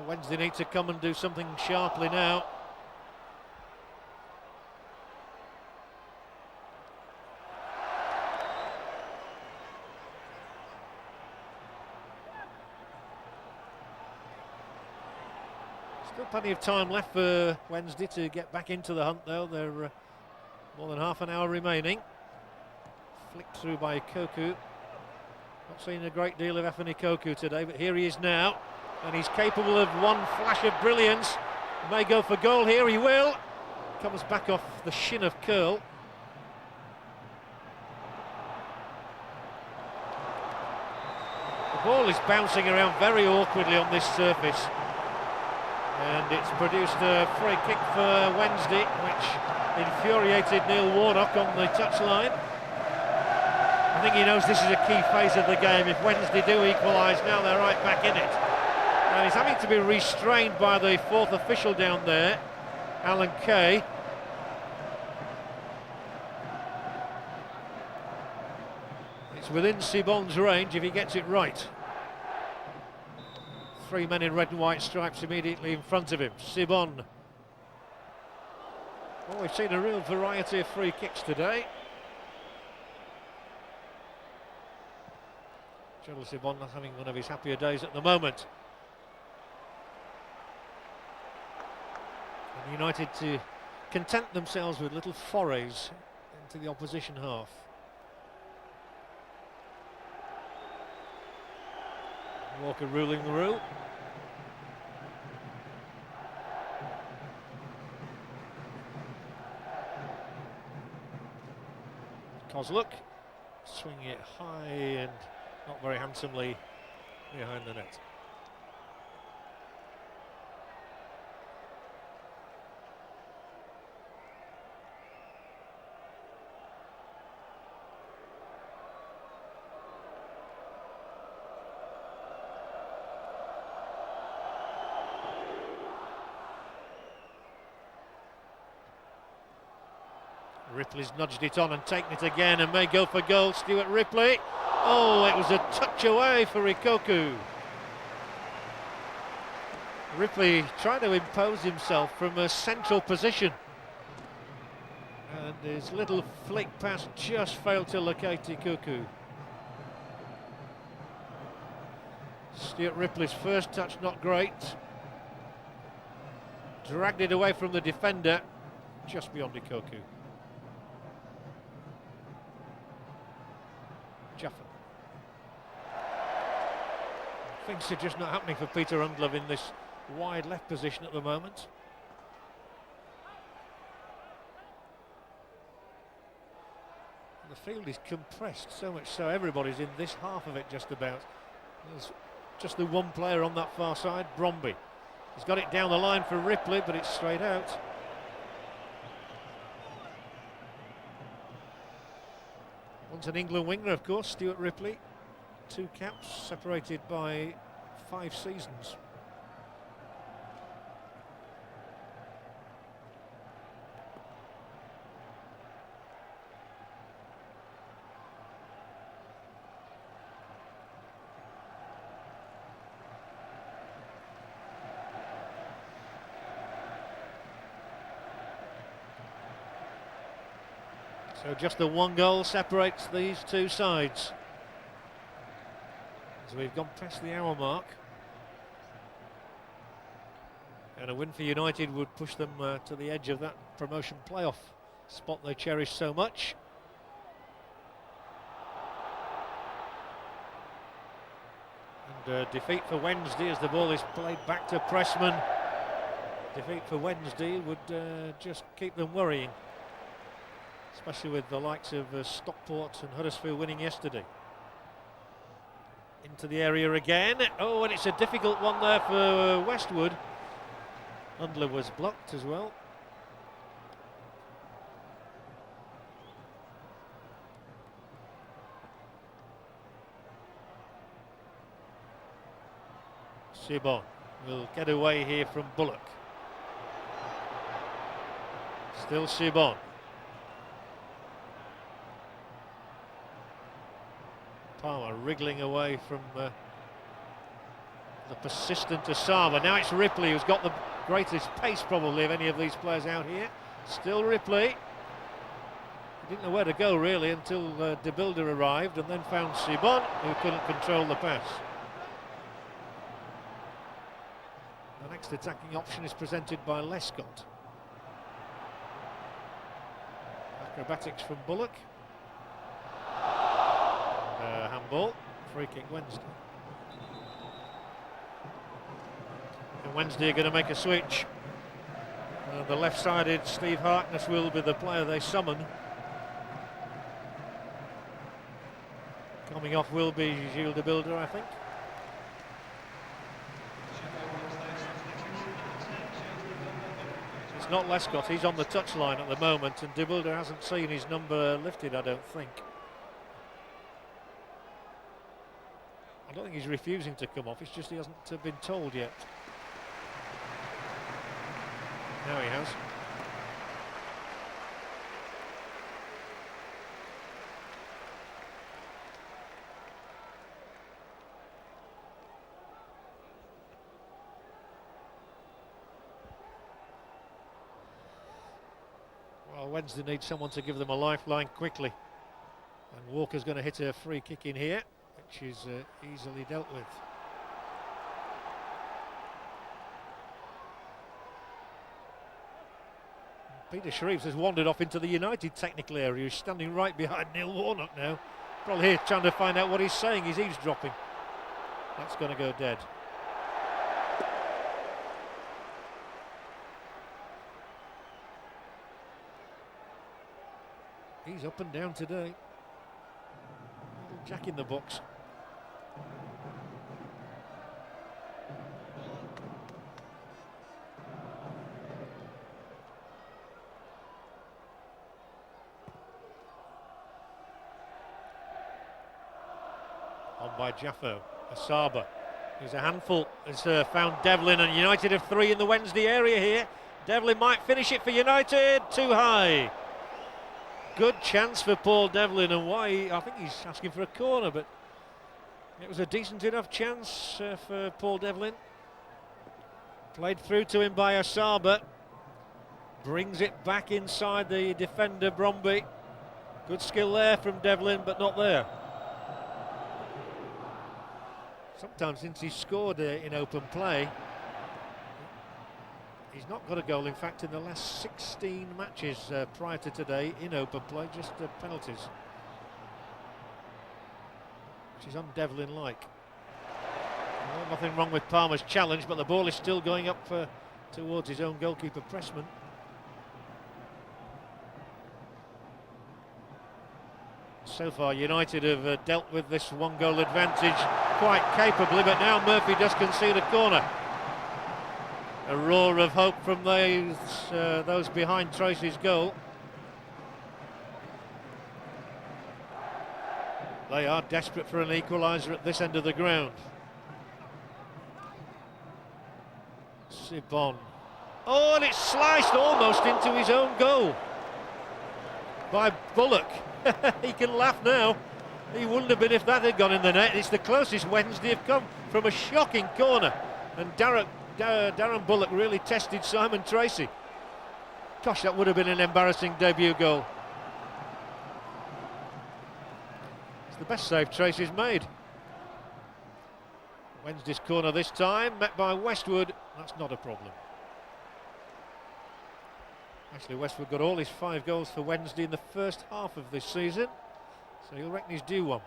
Wednesday need to come and do something sharply now. Still plenty of time left for Wednesday to get back into the hunt, though. There are more than half an hour remaining. Flicked through by Koku. Not seen a great deal of Efeni Koku today, but here he is now. And he's capable of one flash of brilliance. May go for goal here, he will. Comes back off the shin of curl. The ball is bouncing around very awkwardly on this surface. And it's produced a free kick for Wednesday, which infuriated Neil Warnock on the touchline. I think he knows this is a key phase of the game. If Wednesday do equalise, now they're right back in it. And he's having to be restrained by the fourth official down there, Alan Kay. It's within Sibon's range if he gets it right. 3 men in red and white stripes immediately in front of him. Sibon. Well, we've seen a real variety of free kicks today. Gerald Sibon not having one of his happier days at the moment. And United to content themselves with little forays into the opposition half. Walker ruling the rule. Kozluk swinging it high and not very handsomely behind the net. Ripley's nudged it on and taken it again and may go for goal. Stuart Ripley. Oh, it was a touch away for Rikoku. Ripley trying to impose himself from a central position. And his little flick pass just failed to locate Rikoku. Stuart Ripley's first touch not great. Dragged it away from the defender, just beyond Rikoku. D'Jaffo. Things are just not happening for Peter Undlov in this wide left position at the moment. The field is compressed, so much so everybody's in this half of it just about. There's just the one player on that far side, Bromby. He's got it down the line for Ripley, but it's straight out. Once an England winger, of course, Stuart Ripley. 2 caps, separated by 5 seasons. So just the 1 goal separates these 2 sides. So we've gone past the hour mark. And a win for United would push them to the edge of that promotion playoff spot they cherish so much. And defeat for Wednesday as the ball is played back to Pressman. Defeat for Wednesday would just keep them worrying, especially with the likes of Stockport and Huddersfield winning yesterday. Into the area again. Oh, and it's a difficult one there for Westwood. Hundler was blocked as well. Sibon will get away here from Bullock. Still Sibon. Palmer wriggling away from the persistent Asaba. Now it's Ripley who's got the greatest pace probably of any of these players out here. Still Ripley. He didn't know where to go really until De Bilder arrived and then found Sibon, who couldn't control the pass. The next attacking option is presented by Lescott. Acrobatics from Bullock. Handball, free kick Wednesday. And Wednesday are going to make a switch. The left-sided Steve Harkness will be the player they summon. Coming off will be Gilles De Bilder, I think. It's not Lescott, he's on the touchline at the moment, and De Bilder hasn't seen his number lifted, I don't think. I don't think he's refusing to come off, it's just he hasn't been told yet. Now he has. Well, Wednesday needs someone to give them a lifeline quickly. And Walker's going to hit a free kick in here, which is easily dealt with. Peter Shreves has wandered off into the United technical area. He's standing right behind Neil Warnock now. Probably here trying to find out what he's saying. He's eavesdropping. That's going to go dead. He's up and down today. Jack in the box. On by D'Jaffo. Asaba. He's a handful. Has found Devlin, and United have three in the Wednesday area here. Devlin might finish it for United. Too high. Good chance for Paul Devlin, and why? I think he's asking for a corner, but it was a decent enough chance for Paul Devlin. Played through to him by Asaba. Brings it back inside the defender, Bromby. Good skill there from Devlin, but not there. Sometimes since he scored in open play, he's not got a goal. In fact, in the last 16 matches prior to today in open play, just penalties, which is un-Devlin-like. Well, nothing wrong with Palmer's challenge, but the ball is still going up towards his own goalkeeper, Pressman. So far, United have dealt with this one-goal advantage quite capably, but now Murphy does concede a corner. A roar of hope from those behind Tracy's goal. They are desperate for an equaliser at this end of the ground. Sibon. Oh, and it's sliced almost into his own goal by Bullock. He can laugh now. He wouldn't have been if that had gone in the net. It's the closest Wednesday have come from a shocking corner. And Darren Bullock really tested Simon Tracy. Gosh, that would have been an embarrassing debut goal. It's the best save Tracy's made. Wednesday's corner this time, met by Westwood. That's not a problem. Actually, Westwood got all his 5 goals for Wednesday in the first half of this season, so he'll reckon he's due one.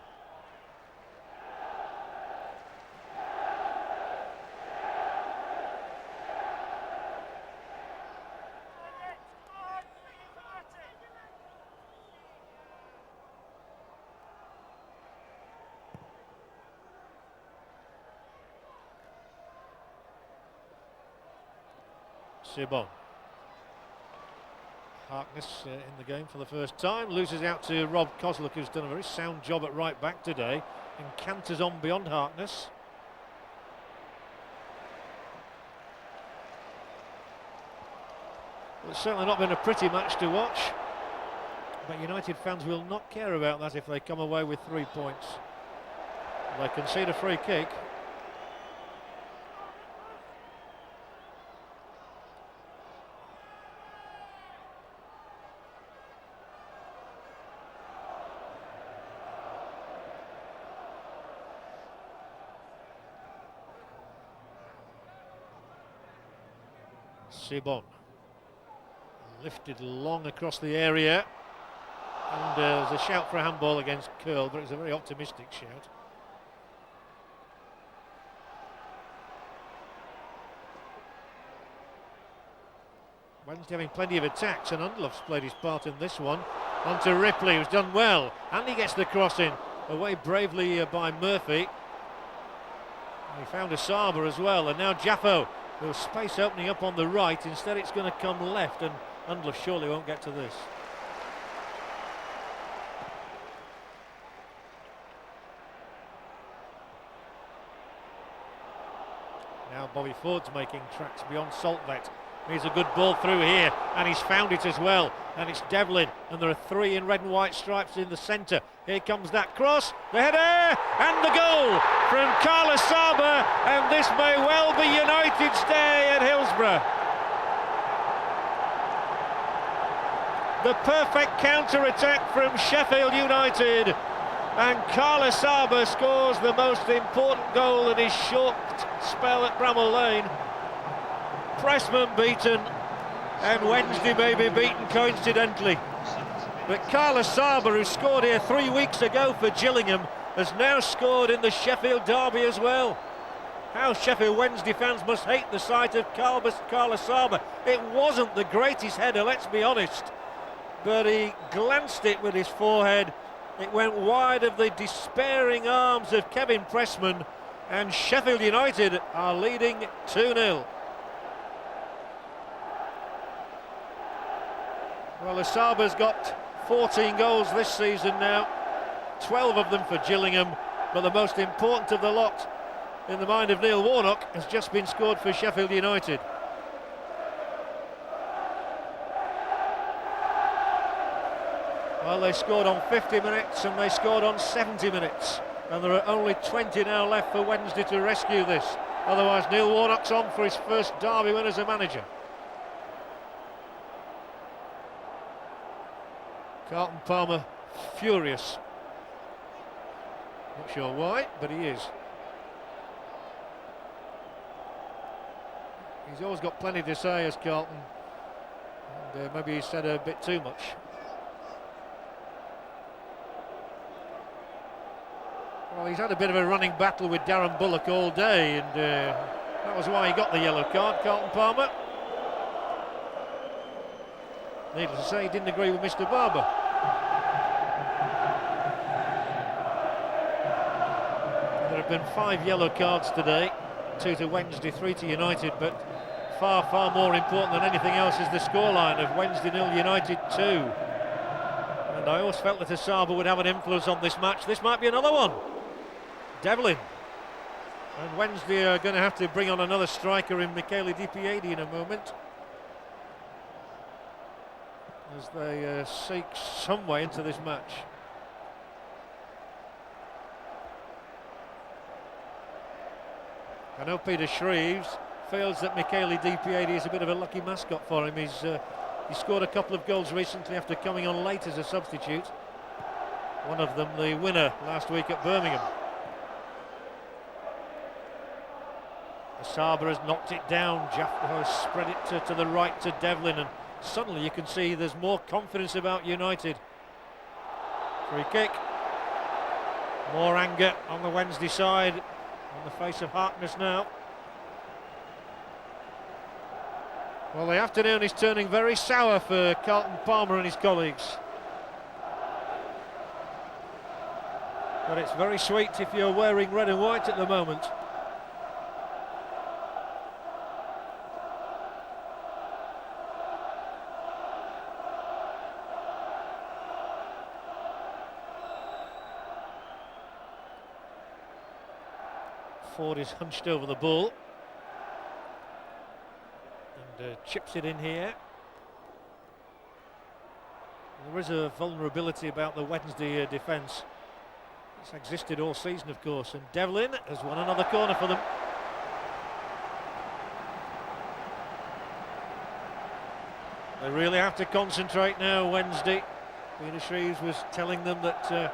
Sibon. Harkness in the game for the first time, loses out to Rob Kozlik, who's done a very sound job at right back today, and canters on beyond Harkness. Well, it's certainly not been a pretty match to watch, but United fans will not care about that if they come away with 3 points. They concede a free kick. Sibon lifted long across the area, and there's a shout for a handball against Curl, but it's a very optimistic shout. Wednesday having plenty of attacks, and Undloff's played his part in this one. On to Ripley, who's done well, and he gets the cross in, away bravely by Murphy. He found Asaba as well, and now D'Jaffo. There's space opening up on the right, instead it's going to come left, and Undloff surely won't get to this. Now Bobby Ford's making tracks beyond Saltvet. Here's a good ball through here, and he's found it as well, and it's Devlin, and there are 3 in red and white stripes in the centre. Here comes that cross, the header, and the goal from Asaba, and this may well be United's day at Hillsborough. The perfect counter-attack from Sheffield United, and Asaba scores the most important goal in his short spell at Bramall Lane. Pressman beaten, and Wednesday may be beaten coincidentally. But Asaba, who scored here 3 weeks ago for Gillingham, has now scored in the Sheffield derby as well. How Sheffield Wednesday fans must hate the sight of Asaba. It wasn't the greatest header, let's be honest, but he glanced it with his forehead. It went wide of the despairing arms of Kevin Pressman, and Sheffield United are leading 2-0. Well, Asaba's got 14 goals this season now, 12 of them for Gillingham, but the most important of the lot, in the mind of Neil Warnock, has just been scored for Sheffield United. Well, they scored on 50 minutes and they scored on 70 minutes, and there are only 20 now left for Wednesday to rescue this. Otherwise, Neil Warnock's on for his first derby win as a manager. Carlton Palmer furious. Not sure why, but he is. He's always got plenty to say as Carlton, and maybe he's said a bit too much. Well, he's had a bit of a running battle with Darren Bullock all day, and that was why he got the yellow card, Carlton Palmer. Needless to say, he didn't agree with Mr. Barber. There have been 5 yellow cards today, 2 to Wednesday, 3 to United, but far, far more important than anything else is the scoreline of Wednesday 0, United 2. And I always felt that Asaba would have an influence on this match. This might be another one. Devlin. And Wednesday are going to have to bring on another striker in Michele Di Piedi in a moment, as they seek some way into this match. I know Peter Shreves feels that Michele Di Piedi is a bit of a lucky mascot for him. He scored a couple of goals recently after coming on late as a substitute. One of them the winner last week at Birmingham. Asaba has knocked it down. D'Jaffo has spread it to the right to Devlin, and suddenly you can see there's more confidence about United. Free kick. More anger on the Wednesday side, on the face of Harkness now. Well, the afternoon is turning very sour for Carlton Palmer and his colleagues. But it's very sweet if you're wearing red and white at the moment. Ford is hunched over the ball and chips it in here. There is a vulnerability about the Wednesday defence. It's existed all season, of course, and Devlin has won another corner for them. They really have to concentrate now, Wednesday. Peter Shreves was telling them that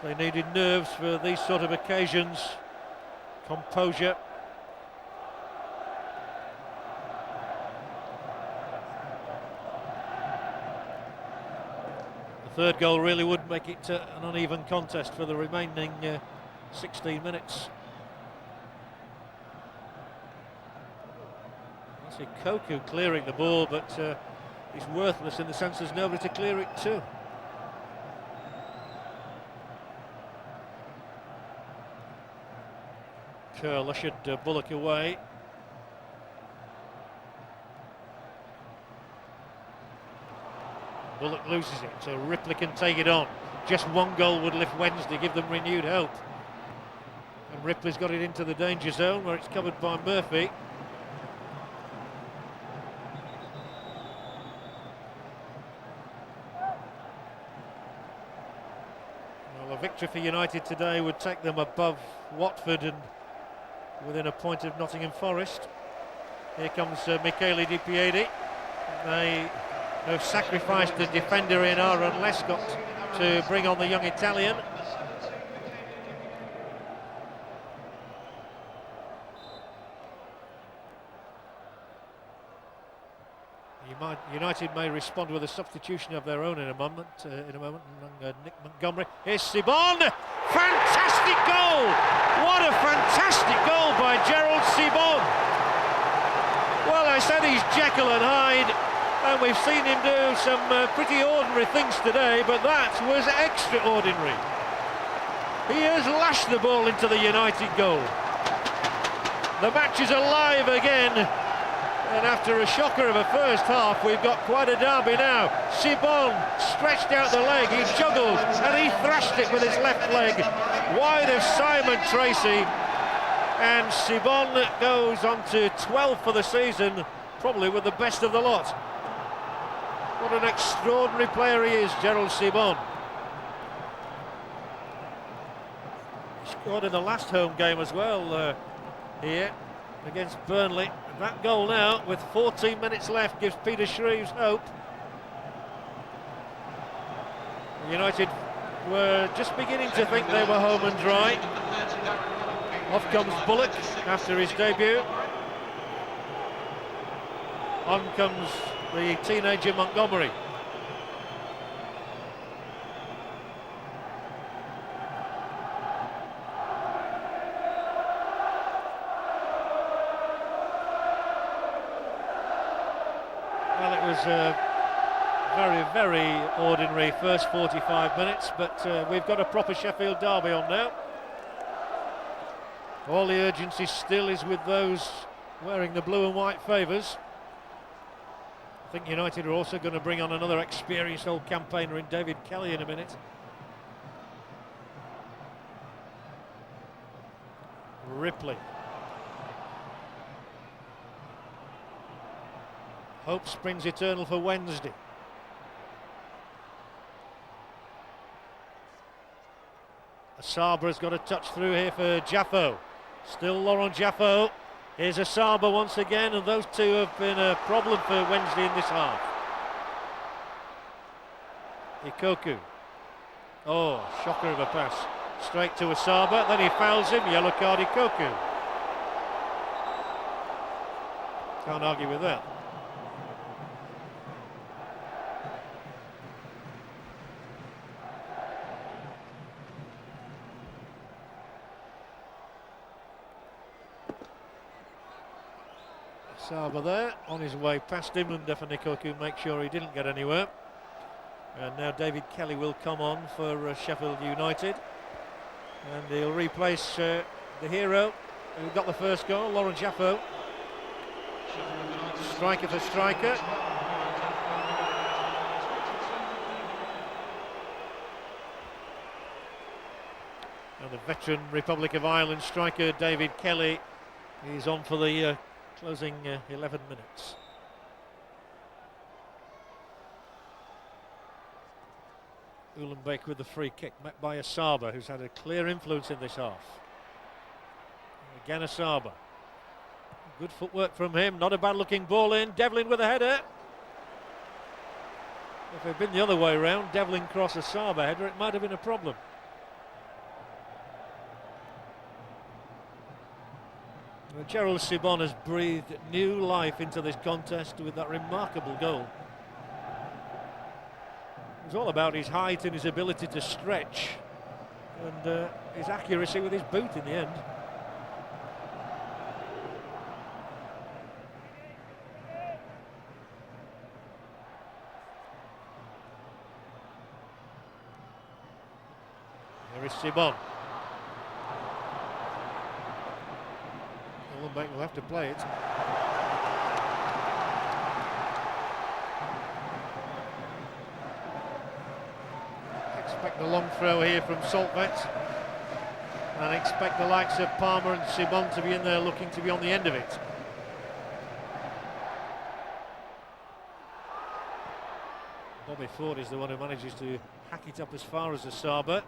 they needed nerves for these sort of occasions. Composure. The third goal really would make it an uneven contest for the remaining 16 minutes. I see Koku clearing the ball, but he's worthless in the sense there's nobody to clear it to. Curl ushered Bullock away. Bullock loses it, so Ripley can take it on. Just one goal would lift Wednesday, give them renewed hope. And Ripley's got it into the danger zone where it's covered by Murphy. Well, a victory for United today would take them above Watford and within a point of Nottingham Forest. Here comes Michele Di Piedi. They have sacrificed the defender in Aaron Lescott to bring on the young Italian. United may respond with a substitution of their own in a moment. Nick Montgomery. Here's Sibon. Fantastic goal! What a fantastic goal by Gerald Sibon. Well, I said he's Jekyll and Hyde, and we've seen him do some pretty ordinary things today, but that was extraordinary. He has lashed the ball into the United goal. The match is alive again. And after a shocker of a first half, we've got quite a derby now. Sibon stretched out the leg, he juggled and he thrashed it with his left leg wide of Simon Tracy, and Sibon goes on to 12 for the season, probably with the best of the lot. What an extraordinary player he is, Gerald Sibon. He scored in the last home game as well here against Burnley. That goal now, with 14 minutes left, gives Peter Shreves hope. United were just beginning to think they were home and dry. Off comes Bullock after his debut. On comes the teenager Montgomery. Well, it was a very, very ordinary first 45 minutes, but we've got a proper Sheffield derby on now. All the urgency still is with those wearing the blue and white favours. I think United are also going to bring on another experienced old campaigner in David Kelly in a minute. Ripley. Hope springs eternal for Wednesday. Asaba has got a touch through here for D'Jaffo. Still Laurent D'Jaffo. Here's Asaba once again, and those two have been a problem for Wednesday in this half. Ikoku. Oh, shocker of a pass. Straight to Asaba, then he fouls him, yellow card Ikoku. Can't argue with that. Asaba there, on his way past him, and Nikoku make sure he didn't get anywhere. And now David Kelly will come on for Sheffield United. And he'll replace the hero who got the first goal, Laurent D'Jaffo. Striker for striker. And the veteran Republic of Ireland striker David Kelly is on for the closing 11 minutes. Uhlenbeek with the free kick, met by Asaba, who's had a clear influence in this half. Again Asaba. Good footwork from him, not a bad looking ball in. Devlin with a header. If it had been the other way around, Devlin cross Asaba header, it might have been a problem. Well, Gerald Sibon has breathed new life into this contest with that remarkable goal. It was all about his height and his ability to stretch and his accuracy with his boot in the end. There is Sibon. Uhlenbeek will have to play it. Expect the long throw here from Saltvet, and expect the likes of Palmer and Sibon to be in there looking to be on the end of it. Bobby Ford is the one who manages to hack it up as far as Asaba.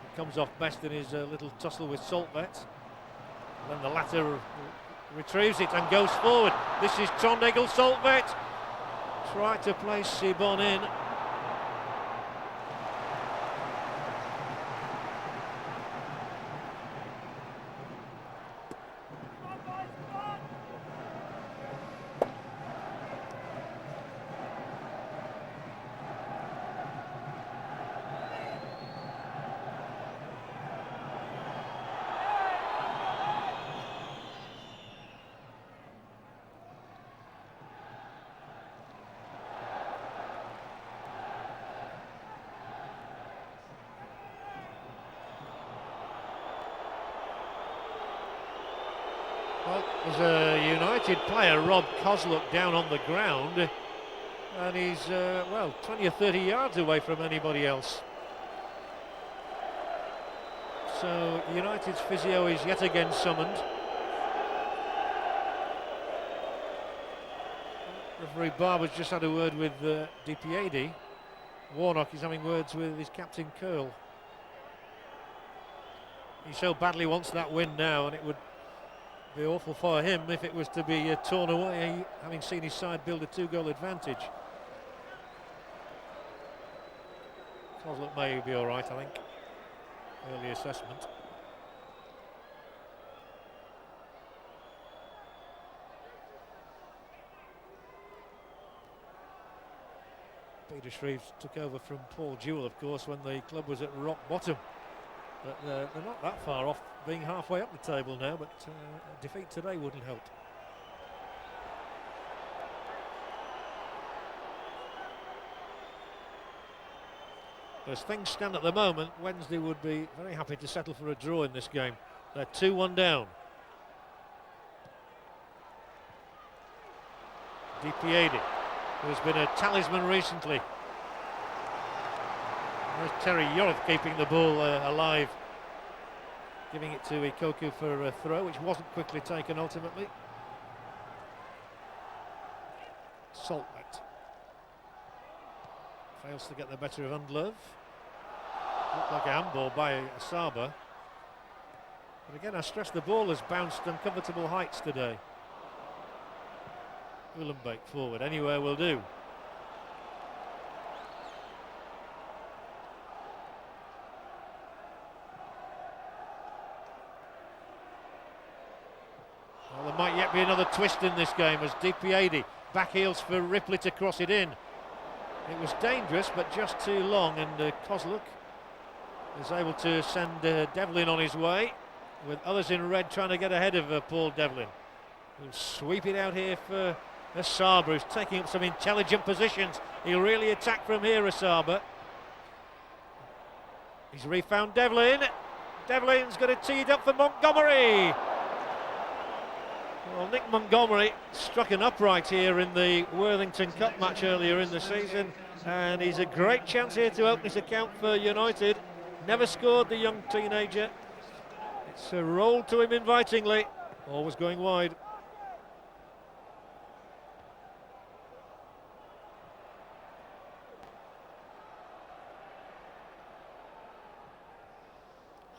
He comes off best in his little tussle with Saltvet. Then the latter retrieves it and goes forward. This is Trond-Egil Saltvet. Tried to place Sibon in. Well, there's a United player, Rob Kozluk, down on the ground, and he's, well, 20 or 30 yards away from anybody else. So United's physio is yet again summoned. Referee Barber's just had a word with DiPiedi. Warnock is having words with his captain Curl. He so badly wants that win now, and it would be awful for him if it was to be torn away, having seen his side build a 2-goal advantage. Kozluk may be all right, I think. Early assessment. Peter Shreves took over from Paul Jewell, of course, when the club was at rock bottom. But they're not that far off being halfway up the table now, but a defeat today wouldn't help. As things stand at the moment, Wednesday would be very happy to settle for a draw in this game. They're 2-1 down. DiPiedi, who has been a talisman recently. There's Terry Yorth keeping the ball alive, giving it to Ikoku for a throw, which wasn't quickly taken ultimately. Saltvet fails to get the better of Undlove. Looked like a handball by Asaba. But again, I stress the ball has bounced uncomfortable heights today. Uhlenbeek forward, anywhere will do. Well, there might yet be another twist in this game as DiPiedi back heels for Ripley to cross it in. It was dangerous, but just too long, and Kozluk is able to send Devlin on his way, with others in red trying to get ahead of Paul Devlin. He'll sweep it out here for Asaba, who's taking up some intelligent positions. He'll really attack from here, Asaba. He's refound Devlin. Devlin's got it teed up for Montgomery. Well, Nick Montgomery struck an upright here in the Worthington Cup match earlier in the season, and he's a great chance here to open his account for United. Never scored, the young teenager. It's a roll to him invitingly, always going wide.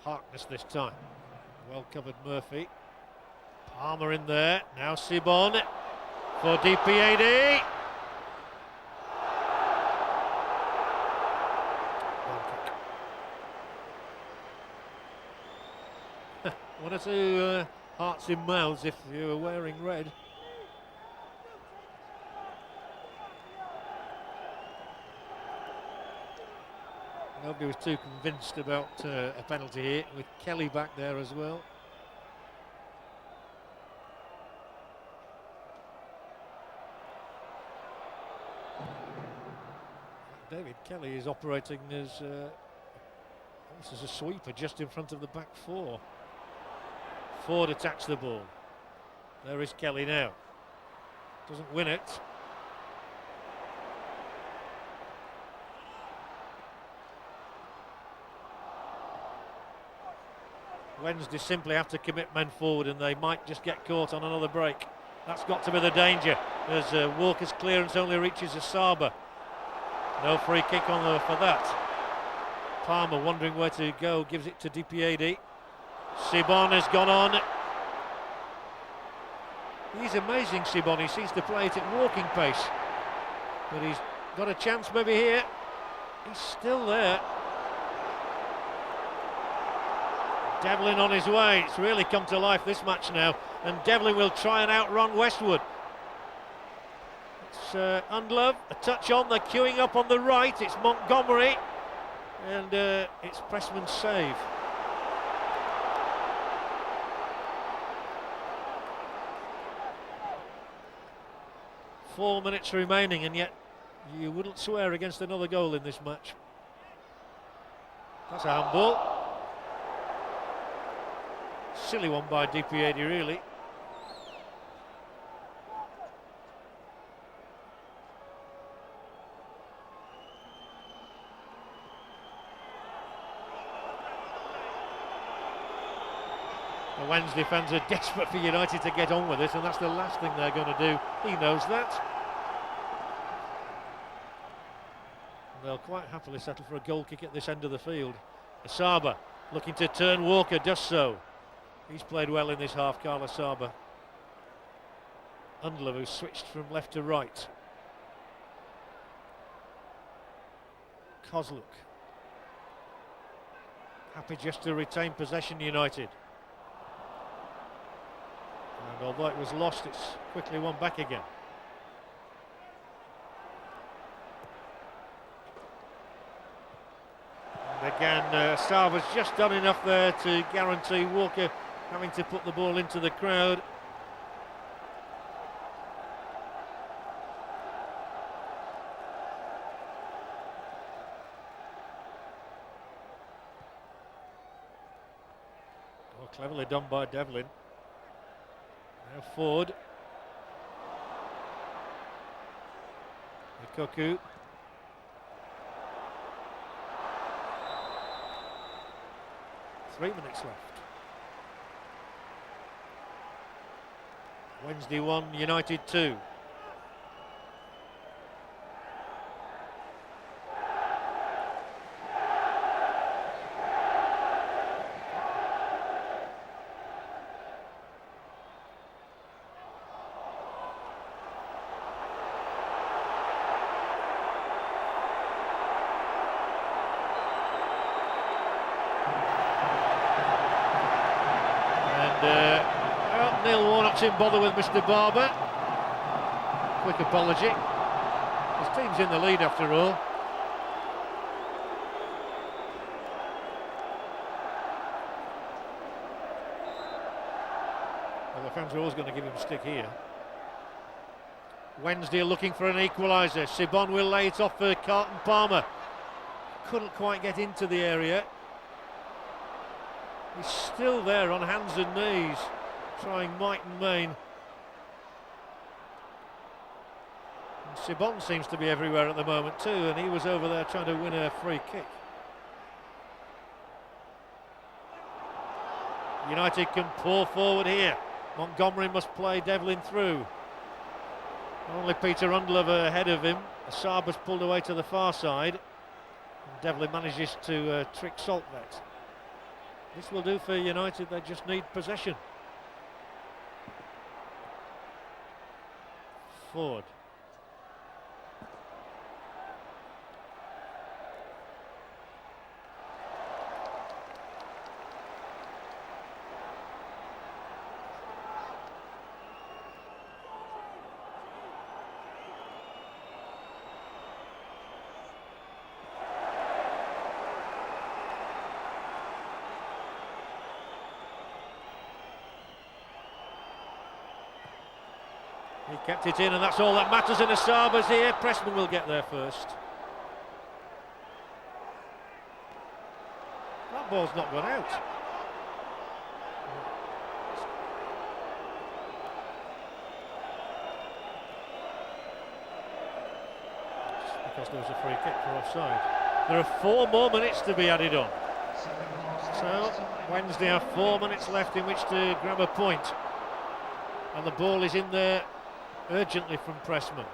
Harkness this time. Well covered Murphy. Palmer in there. Now Sibon for DPAD. One or two hearts in mouths if you were wearing red. Nobody was too convinced about a penalty here, with Kelly back there as well. David Kelly is operating as almost as a sweeper just in front of the back four. Ford attacks the ball. There is Kelly now. Doesn't win it. Wednesday simply have to commit men forward, and they might just get caught on another break. That's got to be the danger, as Walker's clearance only reaches Asaba. No free kick on for that. Palmer wondering where to go, gives it to DPAD. Sibon has gone on. He's amazing, Sibon. He seems to play it at walking pace, but he's got a chance maybe here. He's still there. Devlin on his way. It's really come to life, this match now, and Devlin will try and outrun Westwood. It's Undlove, a touch on, they're queuing up on the right. It's Montgomery, and it's Pressman's save. Four minutes remaining, and yet you wouldn't swear against another goal in this match. That's a handball. Silly one by DPAD, really. The Wednesday fans are desperate for United to get on with it, and that's the last thing they're going to do. He knows that. And they'll quite happily settle for a goal kick at this end of the field. Asaba looking to turn Walker, does so. He's played well in this half, Carl Asaba. Undlove, who switched from left to right. Kozluk. Happy just to retain possession, United. And although it was lost, it's quickly won back again. And again, Asaba's just done enough there to guarantee Walker having to put the ball into the crowd. Oh, cleverly done by Devlin. Now Ford. Lukaku. Three minutes left. Wednesday 1, United 2. Well, Neil Warnock's in bother with Mr. Barber. Quick apology. His team's in the lead after all. Well, the fans are always going to give him stick here. Wednesday are looking for an equaliser. Sibon will lay it off for Carlton Palmer. Couldn't quite get into the area. He's still there on hands and knees, trying might and main. And Sibon seems to be everywhere at the moment too, and he was over there trying to win a free kick. United can pour forward here. Montgomery must play Devlin through. Only Peter Undlov ahead of him. Asaba's pulled away to the far side. And Devlin manages to trick Saltvet. This will do for United, they just need possession. Ford. He kept it in, and that's all that matters. In Asaba's here. Pressman will get there first. That ball's not gone out. Just because there was a free kick for offside. There are 4 more minutes to be added on. So Wednesday have 4 minutes left in which to grab a point. And the ball is in there urgently from Pressman,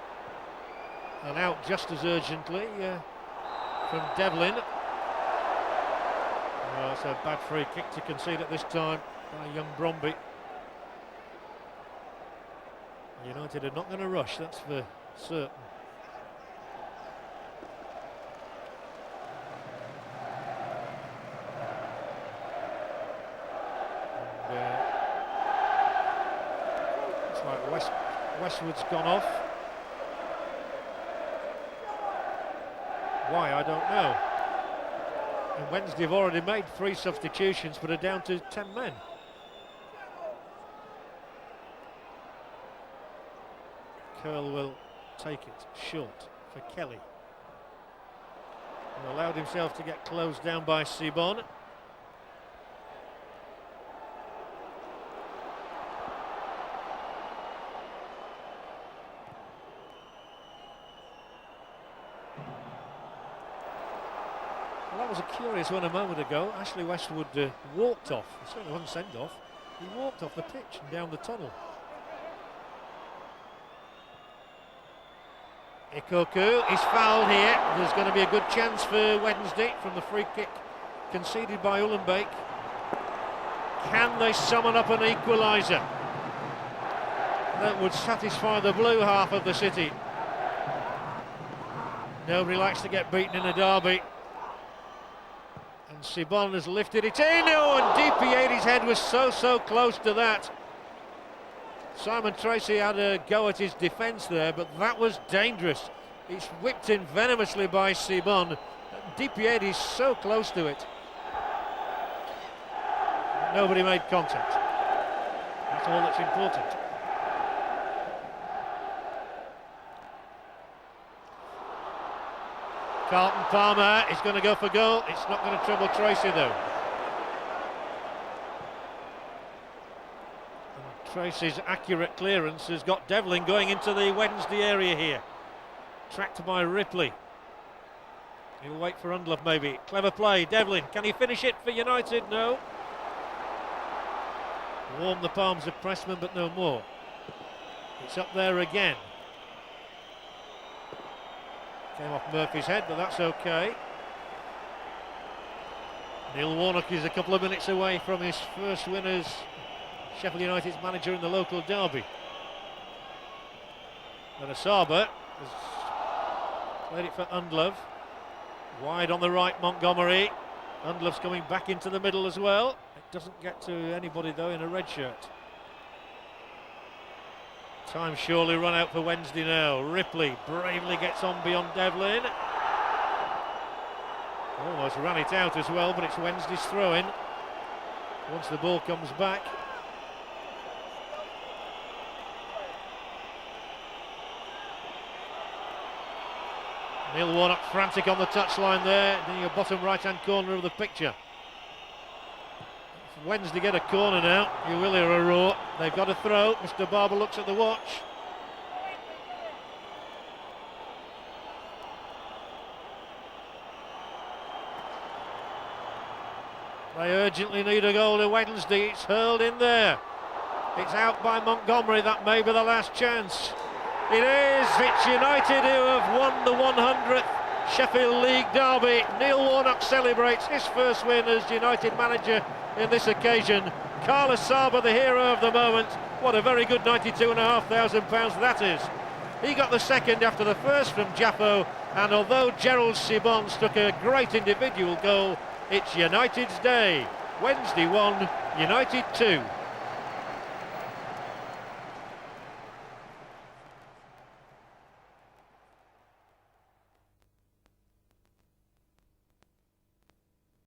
and out just as urgently from Devlin. Oh, it's a bad free kick to concede at this time by young Bromby. United are not going to rush, that's for certain. And, it's like Westwood's gone off. Why, I don't know. And Wednesday have already made 3 substitutions, but are down to 10 men. Curl will take it short for Kelly. And allowed himself to get closed down by Sibon. Well, that was a curious one a moment ago. Ashley Westwood walked off. It certainly wasn't sent off. He walked off the pitch and down the tunnel. Ikoku is fouled here. There's going to be a good chance for Wednesday from the free kick conceded by Ullenbeek. Can they summon up an equaliser that would satisfy the blue half of the city? Nobody likes to get beaten in a derby. And Sibon has lifted it in. Oh, and DP80's head was so close to that. Simon Tracy had a go at his defence there, but that was dangerous. It's whipped in venomously by Sibon. DP80's so close to it. Nobody made contact. That's all that's important. Carlton Palmer is going to go for goal. It's not going to trouble Tracy though. And Tracy's accurate clearance has got Devlin going into the Wednesday area here. Tracked by Ripley. He'll wait for Undlov maybe. Clever play, Devlin. Can he finish it for United? No. Warm the palms of Pressman, but no more. It's up there again. Came off Murphy's head, but that's okay. Neil Warnock is a couple of minutes away from his first win as Sheffield United's manager in the local derby. And Asaba has played it for Undlov. Wide on the right, Montgomery. Undlov's coming back into the middle as well. It doesn't get to anybody though in a red shirt. Time surely run out for Wednesday now. Ripley bravely gets on beyond Devlin. Almost ran it out as well, but it's Wednesday's throw-in. Once the ball comes back. Neil Warnock frantic on the touchline there, in your bottom right-hand corner of the picture. If Wednesday get a corner now, you will hear a roar. They've got a throw. Mr. Barber looks at the watch. They urgently need a goal to Wednesday. It's hurled in there. It's out by Montgomery. That may be the last chance. It is. It's United who have won the 100th Sheffield League derby. Neil Warnock celebrates his first win as United manager in this occasion. Asaba, the hero of the moment. What a very good £92,500 that is. He got the second after the first from D'Jaffo, and although Gerald Sibon struck a great individual goal, it's United's day. Wednesday 1, United 2.